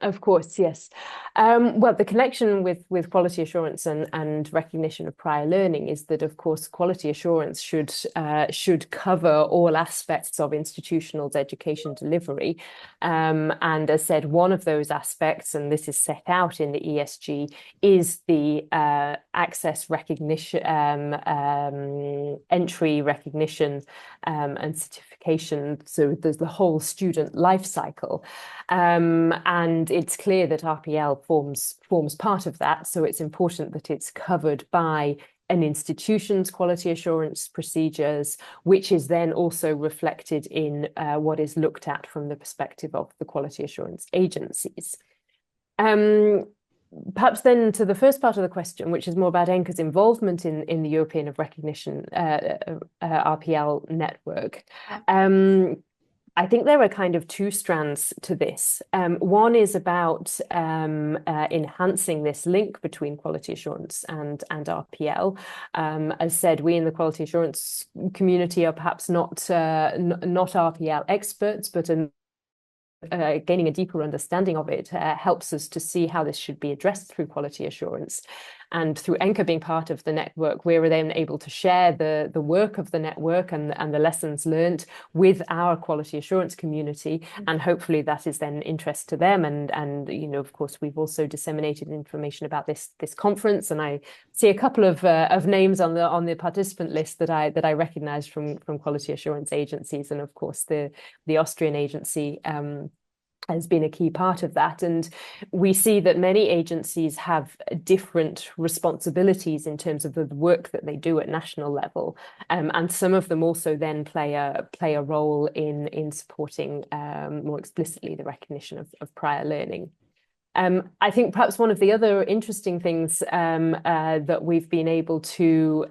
Of course, yes. Well, the connection with quality assurance and recognition of prior learning is that, of course, quality assurance should cover all aspects of institutional education delivery. And as said, one of those aspects, and this is set out in the ESG, is the access recognition, entry recognition, and certification. So there's the whole student life cycle. And it's clear that RPL forms part of that, so it's important that it's covered by an institution's quality assurance procedures, which is then also reflected in what is looked at from the perspective of the quality assurance agencies. Perhaps then to the first part of the question, which is more about Anchor's involvement in the European Recognition RPL network. I think there are kind of two strands to this. One is about enhancing this link between quality assurance and RPL. As said, we in the quality assurance community are perhaps not RPL experts, but gaining a deeper understanding of it helps us to see how this should be addressed through quality assurance. And through ENCA being part of the network, we're then able to share the work of the network and the lessons learned with our quality assurance community. And hopefully that is then interest to them. And you know, of course, we've also disseminated information about this conference. And I see a couple of names on the participant list that I recognize from quality assurance agencies. And of course, the Austrian agency has been a key part of that. And we see that many agencies have different responsibilities in terms of the work that they do at national level. And some of them also then play a role in supporting more explicitly the recognition of prior learning. I think perhaps one of the other interesting things that we've been able to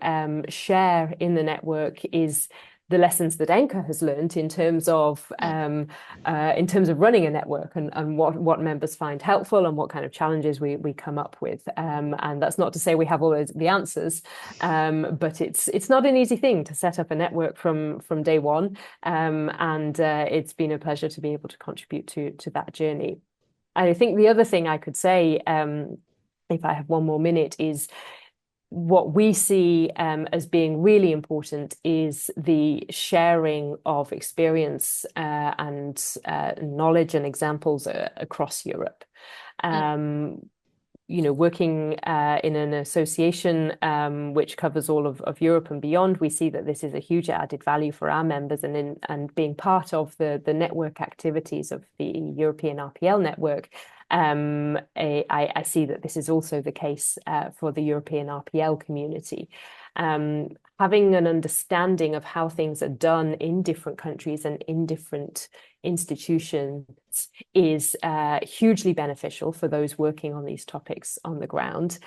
share in the network is the lessons that ENCA has learned in terms of running a network and what members find helpful and what kind of challenges we come up with. And that's not to say we have all the answers, but it's not an easy thing to set up a network from day one. And it's been a pleasure to be able to contribute to that journey. I think the other thing I could say, if I have one more minute, is what we see as being really important is the sharing of experience and knowledge and examples across Europe. You know, working in an association which covers all of Europe and beyond, we see that this is a huge added value for our members, and being part of the network activities of the European RPL network. I see that this is also the case for the European RPL community. Having an understanding of how things are done in different countries and in different institutions is hugely beneficial for those working on these topics on the ground.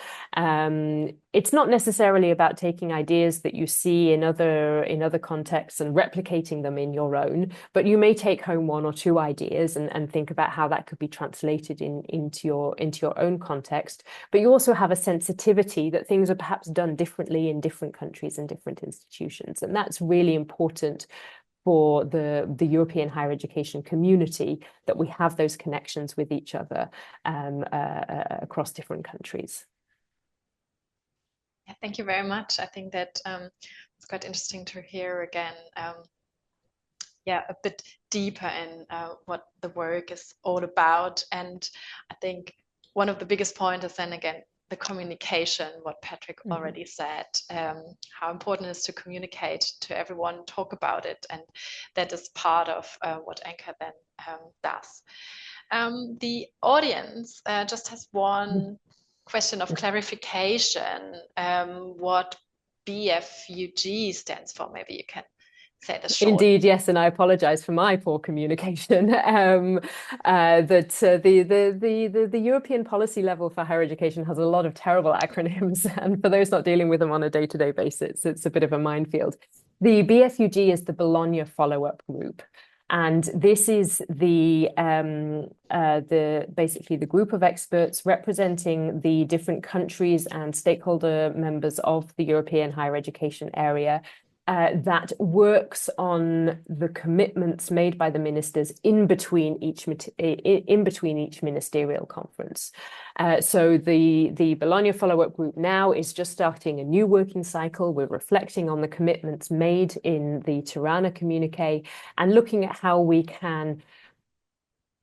It's not necessarily about taking ideas that you see in other contexts and replicating them in your own, but you may take home one or two ideas and think about how that could be translated into your own context. But you also have a sensitivity that things are perhaps done differently in different countries and different institutions, and that's really important for the European higher education community, that we have those connections with each other across different countries. Yeah, thank you very much. I think that it's quite interesting to hear again, a bit deeper in what the work is all about. And I think one of the biggest points is then again, the communication, what Patrick already said, how important it is to communicate to everyone, talk about it, and that is part of what ENCA then does. The audience just has one question of clarification, what BFUG stands for. Maybe you can say this short. Indeed, yes, and I apologize for my poor communication. That the European policy level for higher education has a lot of terrible acronyms, and for those not dealing with them on a day-to-day basis, it's a bit of a minefield. The BFUG is the Bologna follow-up group. And this is basically the group of experts representing the different countries and stakeholder members of the European higher education area that works on the commitments made by the ministers in between each ministerial conference. So the Bologna follow-up group now is just starting a new working cycle. We're reflecting on the commitments made in the Tirana communique and looking at how we can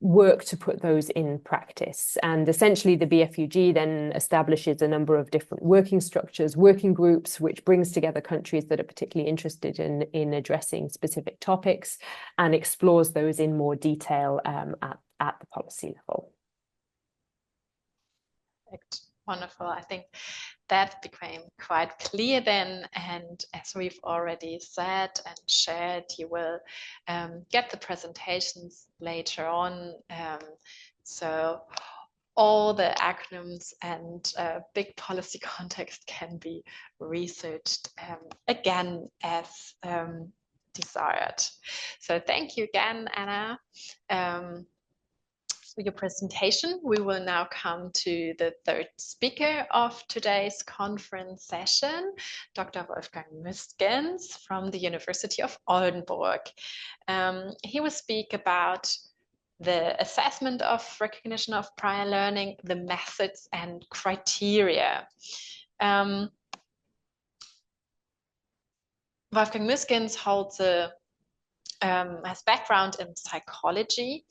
work to put those in practice. And essentially the BFUG then establishes a number of different working structures, working groups, which brings together countries that are particularly interested in addressing specific topics and explores those in more detail at the policy level. Wonderful. I think that became quite clear then, and as we've already said and shared, you will get the presentations later on, so all the acronyms and big policy context can be researched again as desired. So thank you again, Anna, for your presentation. We will now come to the third speaker of today's conference session, Dr. Wolfgang Müskens from the University of Oldenburg. He will speak about the assessment of recognition of prior learning, the methods and criteria. Wolfgang Müskens has background in psychology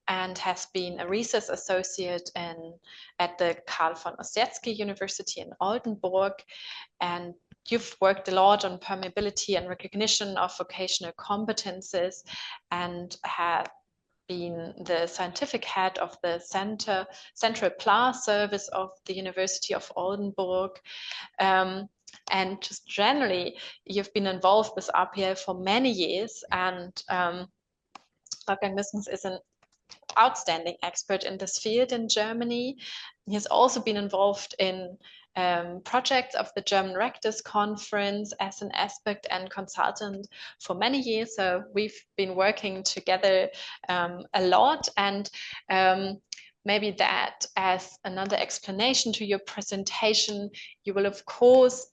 and has been a research associate at the Karl von Ossietzky University in Oldenburg. And you've worked a lot on permeability and recognition of vocational competences and have been the scientific head of the Central PLA service of the University of Oldenburg. And just generally, you've been involved with RPL for many years, and Wolfgang Müskens is an outstanding expert in this field in Germany. He has also been involved in projects of the German Rectors Conference as an aspect and consultant for many years. So we've been working together a lot, and maybe that as another explanation to your presentation, you will of course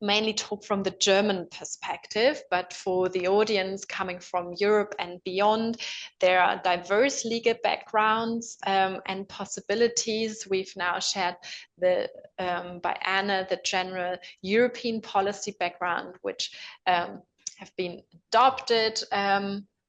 mainly talk from the German perspective, but for the audience coming from Europe and beyond, there are diverse legal backgrounds and possibilities. We've now shared by Anna the general European policy background, which have been adopted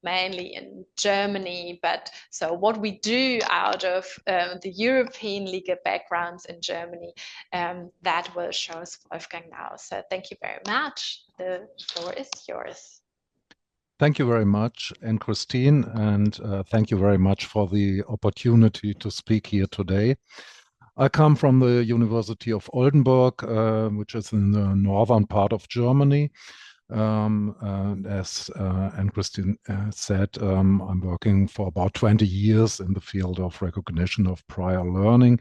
mainly in Germany, but so what we do out of the European legal backgrounds in Germany, that will show us Wolfgang now. So thank you very much. The floor is yours. Thank you very much, Anne-Christine, and thank you very much for the opportunity to speak here today. I come from the University of Oldenburg, which is in the northern part of Germany. And as Anne-Christine said, I'm working for about 20 years in the field of recognition of prior learning.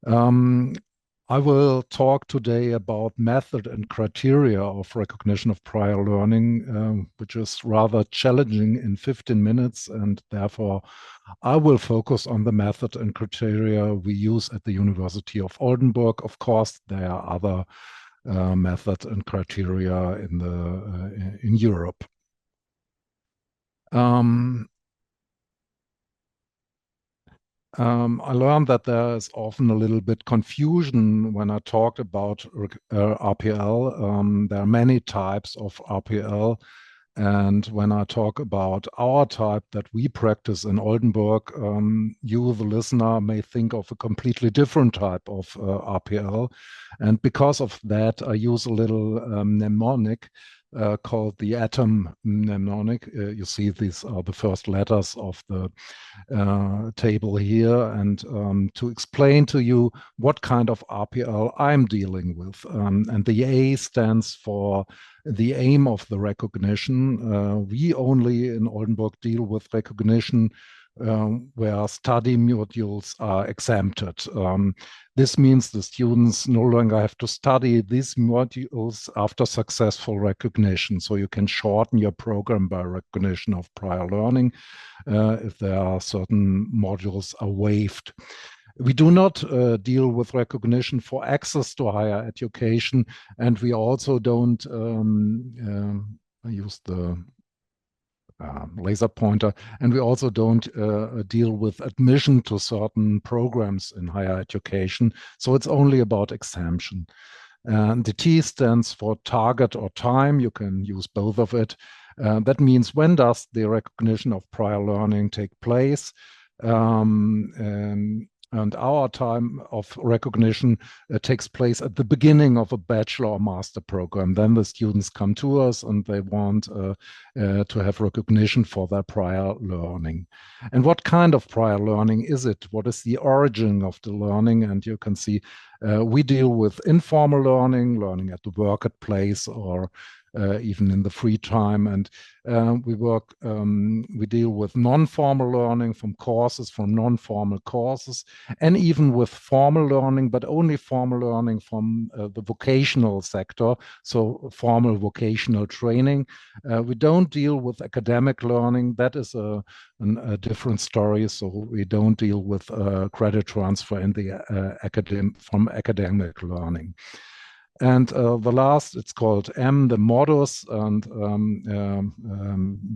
I will talk today about method and criteria of recognition of prior learning, which is rather challenging in 15 minutes, and therefore I will focus on the method and criteria we use at the University of Oldenburg. Of course, there are other methods and criteria in Europe. I learned that there is often a little bit confusion when I talk about RPL. There are many types of RPL, and when I talk about our type that we practice in Oldenburg, you, the listener, may think of a completely different type of RPL. And because of that, I use a little mnemonic called the atom mnemonic. You see these are the first letters of the table here, and to explain to you what kind of RPL I'm dealing with. And the A stands for the aim of the recognition. We only in Oldenburg deal with recognition where study modules are exempted. This means the students no longer have to study these modules after successful recognition. So you can shorten your program by recognition of prior learning if there are certain modules are waived. We do not deal with recognition for access to higher education, and we also don't use the laser pointer, and we also don't deal with admission to certain programs in higher education. So it's only about exemption. And the T stands for target or time. You can use both of it. That means when does the recognition of prior learning take place? And our time of recognition takes place at the beginning of a bachelor or master program. Then the students come to us and they want to have recognition for their prior learning. And what kind of prior learning is it? What is the origin of the learning? And you can see we deal with informal learning at the workplace or even in the free time, and we deal with non-formal learning from non-formal courses, and even with formal learning, but only formal learning from the vocational sector, so formal vocational training. We don't deal with academic learning. That is a different story. So we don't deal with credit transfer in the from academic learning. And the last, it's called M, the modus, and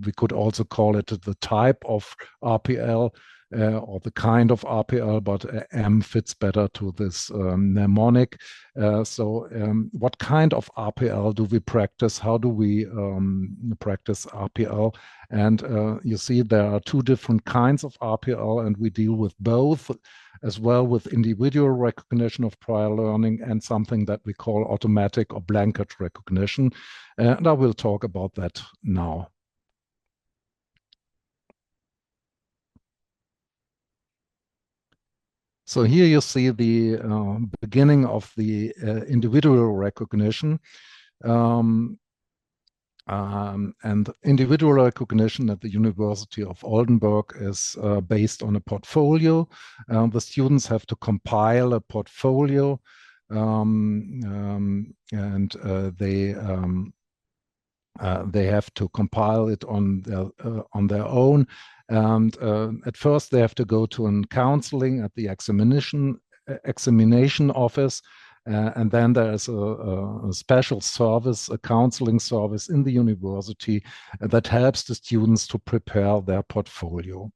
we could also call it the type of RPL or the kind of RPL, but M fits better to this mnemonic. So what kind of RPL do we practice? How do we practice RPL? And you see there are two different kinds of RPL, and we deal with both, as well with individual recognition of prior learning and something that we call automatic or blanket recognition. And I will talk about that now. So here you see the beginning of the individual recognition. And individual recognition at the University of Oldenburg is based on a portfolio. The students have to compile a portfolio, and they have to compile it on their own. And at first, they have to go to a counseling at the examination office. And then there is a special service, a counseling service in the university that helps the students to prepare their portfolio.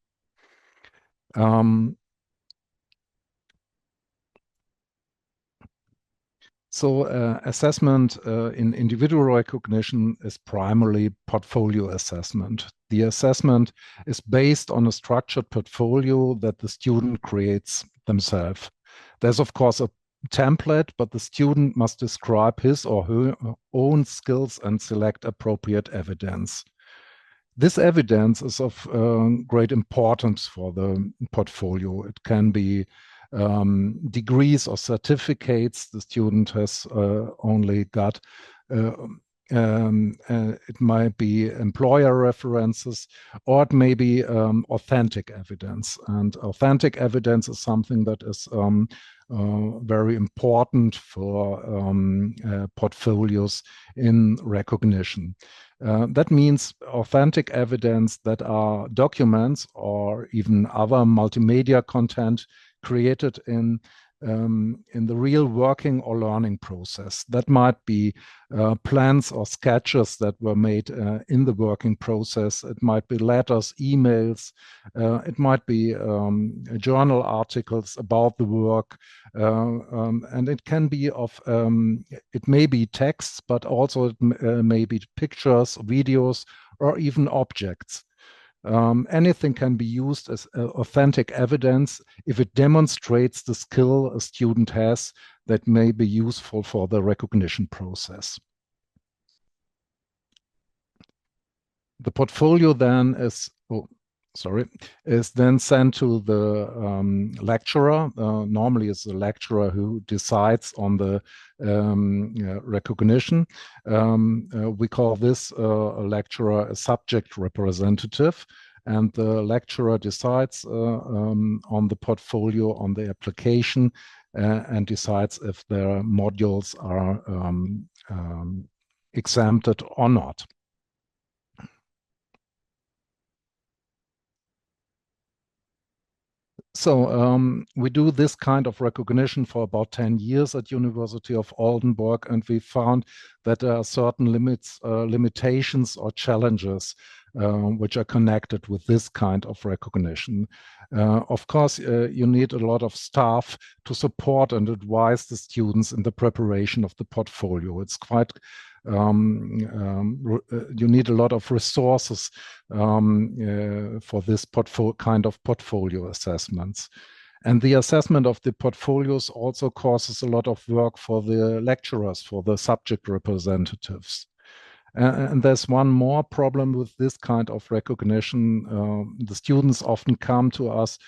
So assessment in individual recognition is primarily portfolio assessment. The assessment is based on a structured portfolio that the student creates themselves. There's, of course, a template, but the student must describe his or her own skills and select appropriate evidence. This evidence is of great importance for the portfolio. It can be degrees or certificates the student has only got. It might be employer references, or it may be authentic evidence. And authentic evidence is something that is very important for portfolios in recognition. That means authentic evidence that are documents or even other multimedia content created in the real working or learning process. That might be plans or sketches that were made in the working process. It might be letters, emails. It might be journal articles about the work. And it can be of, it may be texts, but also it may be pictures, videos, or even objects. Anything can be used as authentic evidence if it demonstrates the skill a student has that may be useful for the recognition process. The portfolio then is, is then sent to the lecturer. Normally it's the lecturer who decides on the recognition. We call this a lecturer a subject representative, and the lecturer decides on the portfolio, on the application, and decides if their modules are exempted or not. So we do this kind of recognition for about 10 years at University of Oldenburg, and we found that there are certain limitations or challenges which are connected with this kind of recognition. Of course, you need a lot of staff to support and advise the students in the preparation of the portfolio. It's quite you need a lot of resources for this kind of portfolio assessments. And the assessment of the portfolios also causes a lot of work for the lecturers, for the subject representatives. And there's one more problem with this kind of recognition. The students often come to us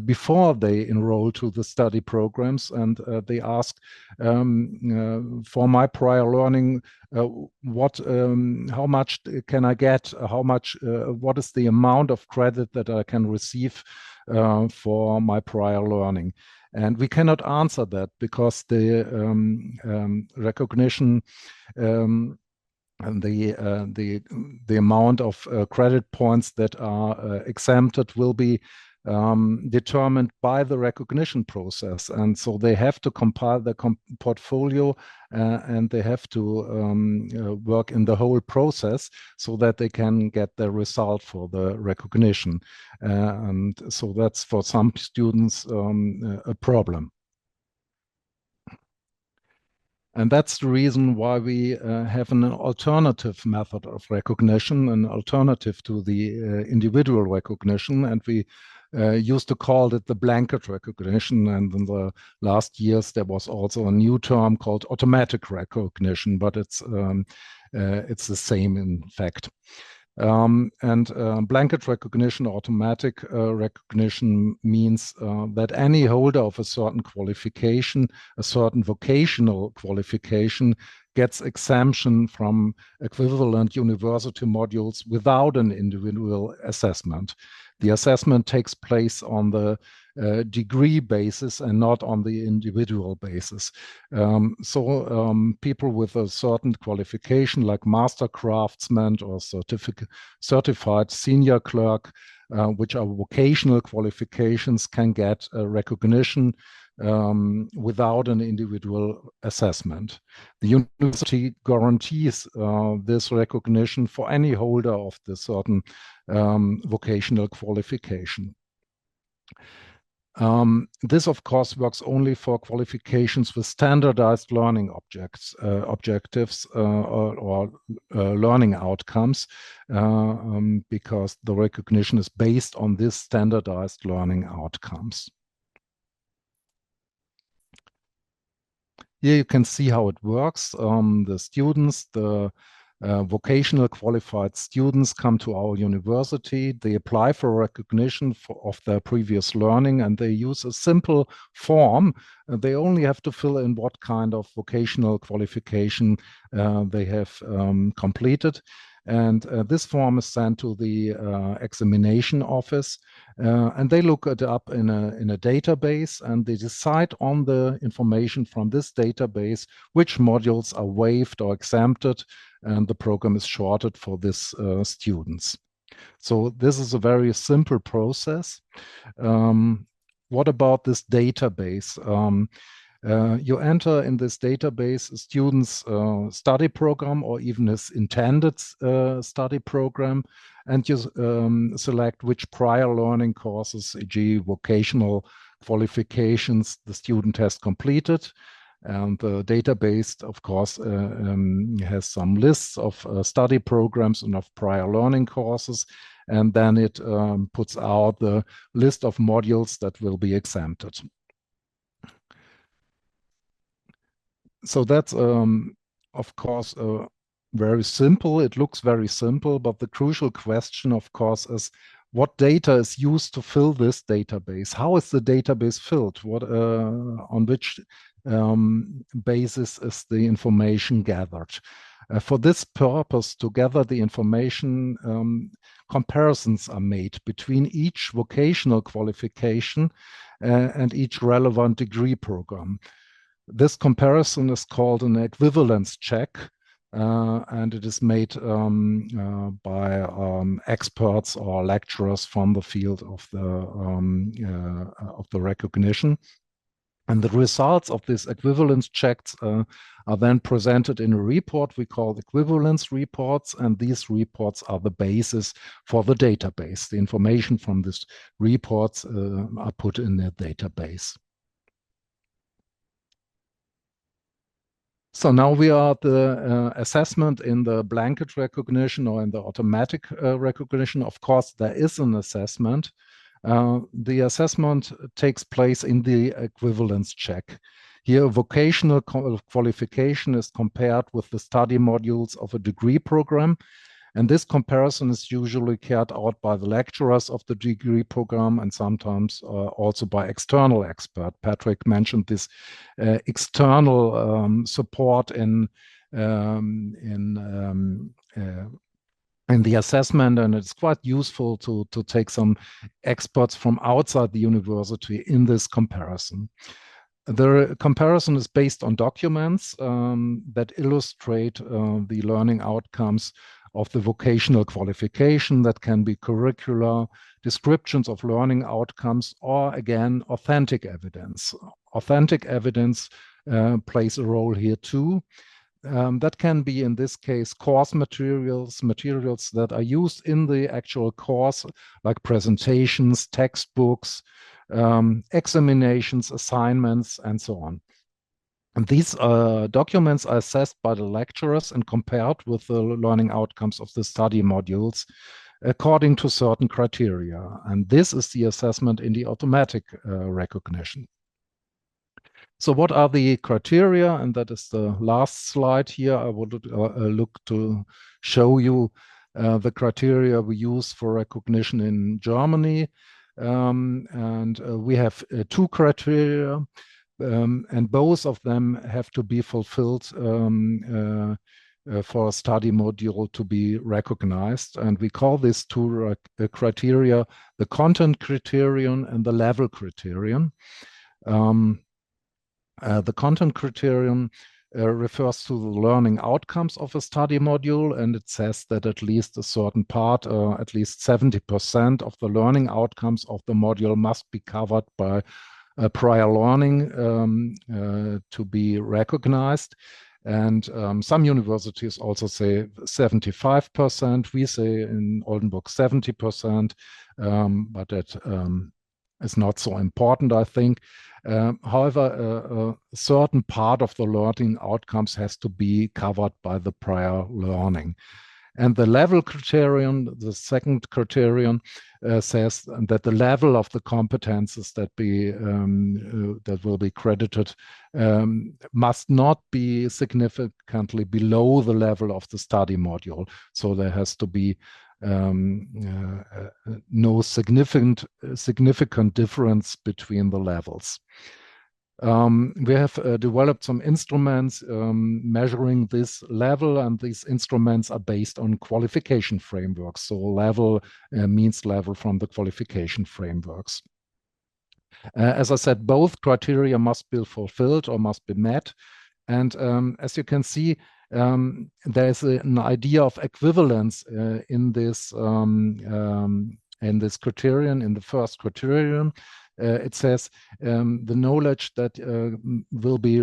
before they enroll to the study programs, and they ask, for my prior learning, how much can I get? What is the amount of credit that I can receive for my prior learning? And we cannot answer that because the recognition and the amount of credit points that are exempted will be determined by the recognition process. And so they have to compile the portfolio and they have to work in the whole process so that they can get the result for the recognition. And so that's for some students a problem. And that's the reason why we have an alternative method of recognition, an alternative to the individual recognition. And we used to call it the blanket recognition. And in the last years, there was also a new term called automatic recognition, but it's the same in fact. Blanket recognition, automatic recognition means that any holder of a certain qualification, a certain vocational qualification, gets exemption from equivalent university modules without an individual assessment. The assessment takes place on the degree basis and not on the individual basis. People with a certain qualification like master craftsman or certified senior clerk, which are vocational qualifications, can get a recognition without an individual assessment. The university guarantees this recognition for any holder of the certain vocational qualification. This, of course, works only for qualifications with standardized learning objectives or learning outcomes, because the recognition is based on this standardized learning outcomes. Here you can see how it works. The students, the vocational qualified students come to our university, they apply for recognition of their previous learning, and they use a simple form. They only have to fill in what kind of vocational qualification they have completed. And this form is sent to the examination office, and they look it up in a database, and they decide on the information from this database which modules are waived or exempted, and the program is shorted for this students. So this is a very simple process. What about this database? You enter in this database a student's study program or even his intended study program, and you select which prior learning courses, e.g. vocational qualifications, the student has completed. And the database, of course, has some lists of study programs and of prior learning courses. And then it puts out the list of modules that will be exempted. So that's, of course, very simple. It looks very simple, but the crucial question, of course, is what data is used to fill this database? How is the database filled? What, on which basis is the information gathered? For this purpose, to gather the information, comparisons are made between each vocational qualification and each relevant degree program. This comparison is called an equivalence check, and it is made by experts or lecturers from the field of the recognition. And the results of these equivalence checks are then presented in a report we call equivalence reports, and these reports are the basis for the database. The information from these reports are put in the database. So now we are at the assessment in the blanket recognition or in the automatic recognition. Of course, there is an assessment. The assessment takes place in the equivalence check. Here, vocational qualification is compared with the study modules of a degree program. And this comparison is usually carried out by the lecturers of the degree program and sometimes also by external experts. Patrick mentioned this external support in the assessment, and it's quite useful to take some experts from outside the university in this comparison. The comparison is based on documents that illustrate the learning outcomes of the vocational qualification. That can be curricular, descriptions of learning outcomes, or again, authentic evidence. Authentic evidence plays a role here too. That can be, in this case, course materials that are used in the actual course, like presentations, textbooks, examinations, assignments, and so on. And these documents are assessed by the lecturers and compared with the learning outcomes of the study modules according to certain criteria. And this is the assessment in the automatic recognition. So what are the criteria? And that is the last slide here. I would look to show you the criteria we use for recognition in Germany. We have two criteria, and both of them have to be fulfilled for a study module to be recognized. And we call these two criteria the content criterion and the level criterion. The content criterion refers to the learning outcomes of a study module, and it says that at least a certain part, at least 70% of the learning outcomes of the module must be covered by prior learning to be recognized. And some universities also say 75%. We say in Oldenburg 70%, but that is not so important, I think. However, a certain part of the learning outcomes has to be covered by the prior learning. And the level criterion, the second criterion, says that the level of the competences that will be credited must not be significantly below the level of the study module. So there has to be no significant difference between the levels. We have developed some instruments measuring this level, and these instruments are based on qualification frameworks. So level means level from the qualification frameworks. As I said, both criteria must be fulfilled or must be met. And as you can see, there's an idea of equivalence in this criterion, in the first criterion. It says the knowledge that will be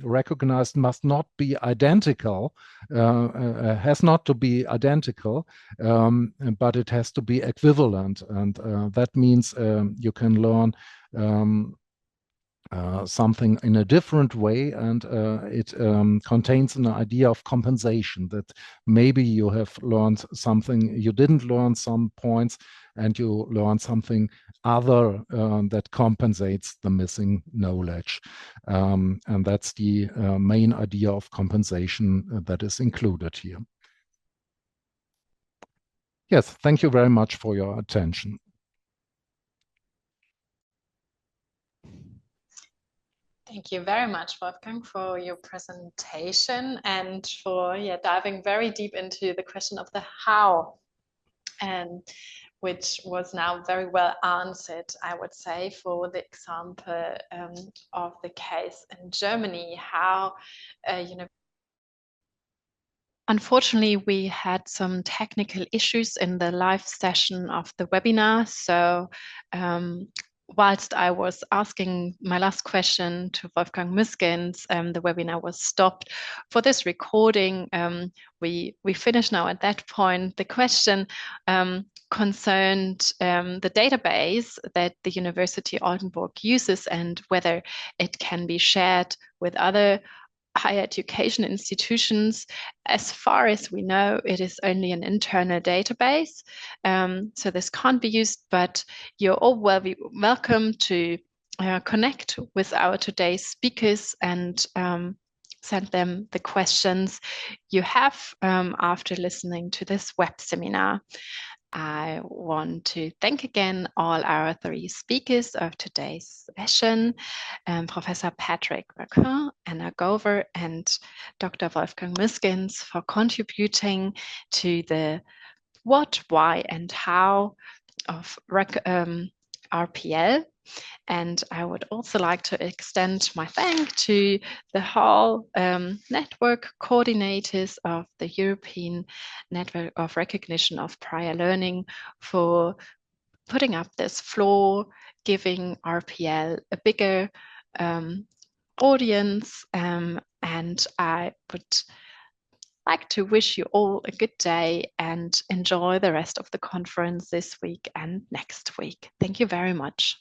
recognized must not be identical, has not to be identical, but it has to be equivalent. And that means you can learn something in a different way, and it contains an idea of compensation, that maybe you have learned something, you didn't learn some points, and you learn something other that compensates the missing knowledge. And that's the main idea of compensation that is included here. Yes, thank you very much for your attention. Thank you very much, Wolfgang, for your presentation and for diving very deep into the question of the how, and which was now very well answered, I would say, for the example of the case in Germany, how unfortunately, we had some technical issues in the live session of the webinar. So whilst I was asking my last question to Wolfgang Müskens, the webinar was stopped. For this recording, we finished now at that point. The question concerned the database that the University Oldenburg uses and whether it can be shared with other higher education institutions. As far as we know, it is only an internal database, so this can't be used, but you're all welcome to connect with our today's speakers and send them the questions you have after listening to this web seminar. I want to thank again all our three speakers of today's session, Professor Patrick Racquin, Anna Gover, and Dr. Wolfgang Müskens, for contributing to the what, why, and how of RPL. And I would also like to extend my thank to the whole network coordinators of the European Network of Recognition of Prior Learning for putting up this floor, giving RPL a bigger audience. And I would like to wish you all a good day and enjoy the rest of the conference this week and next week. Thank you very much.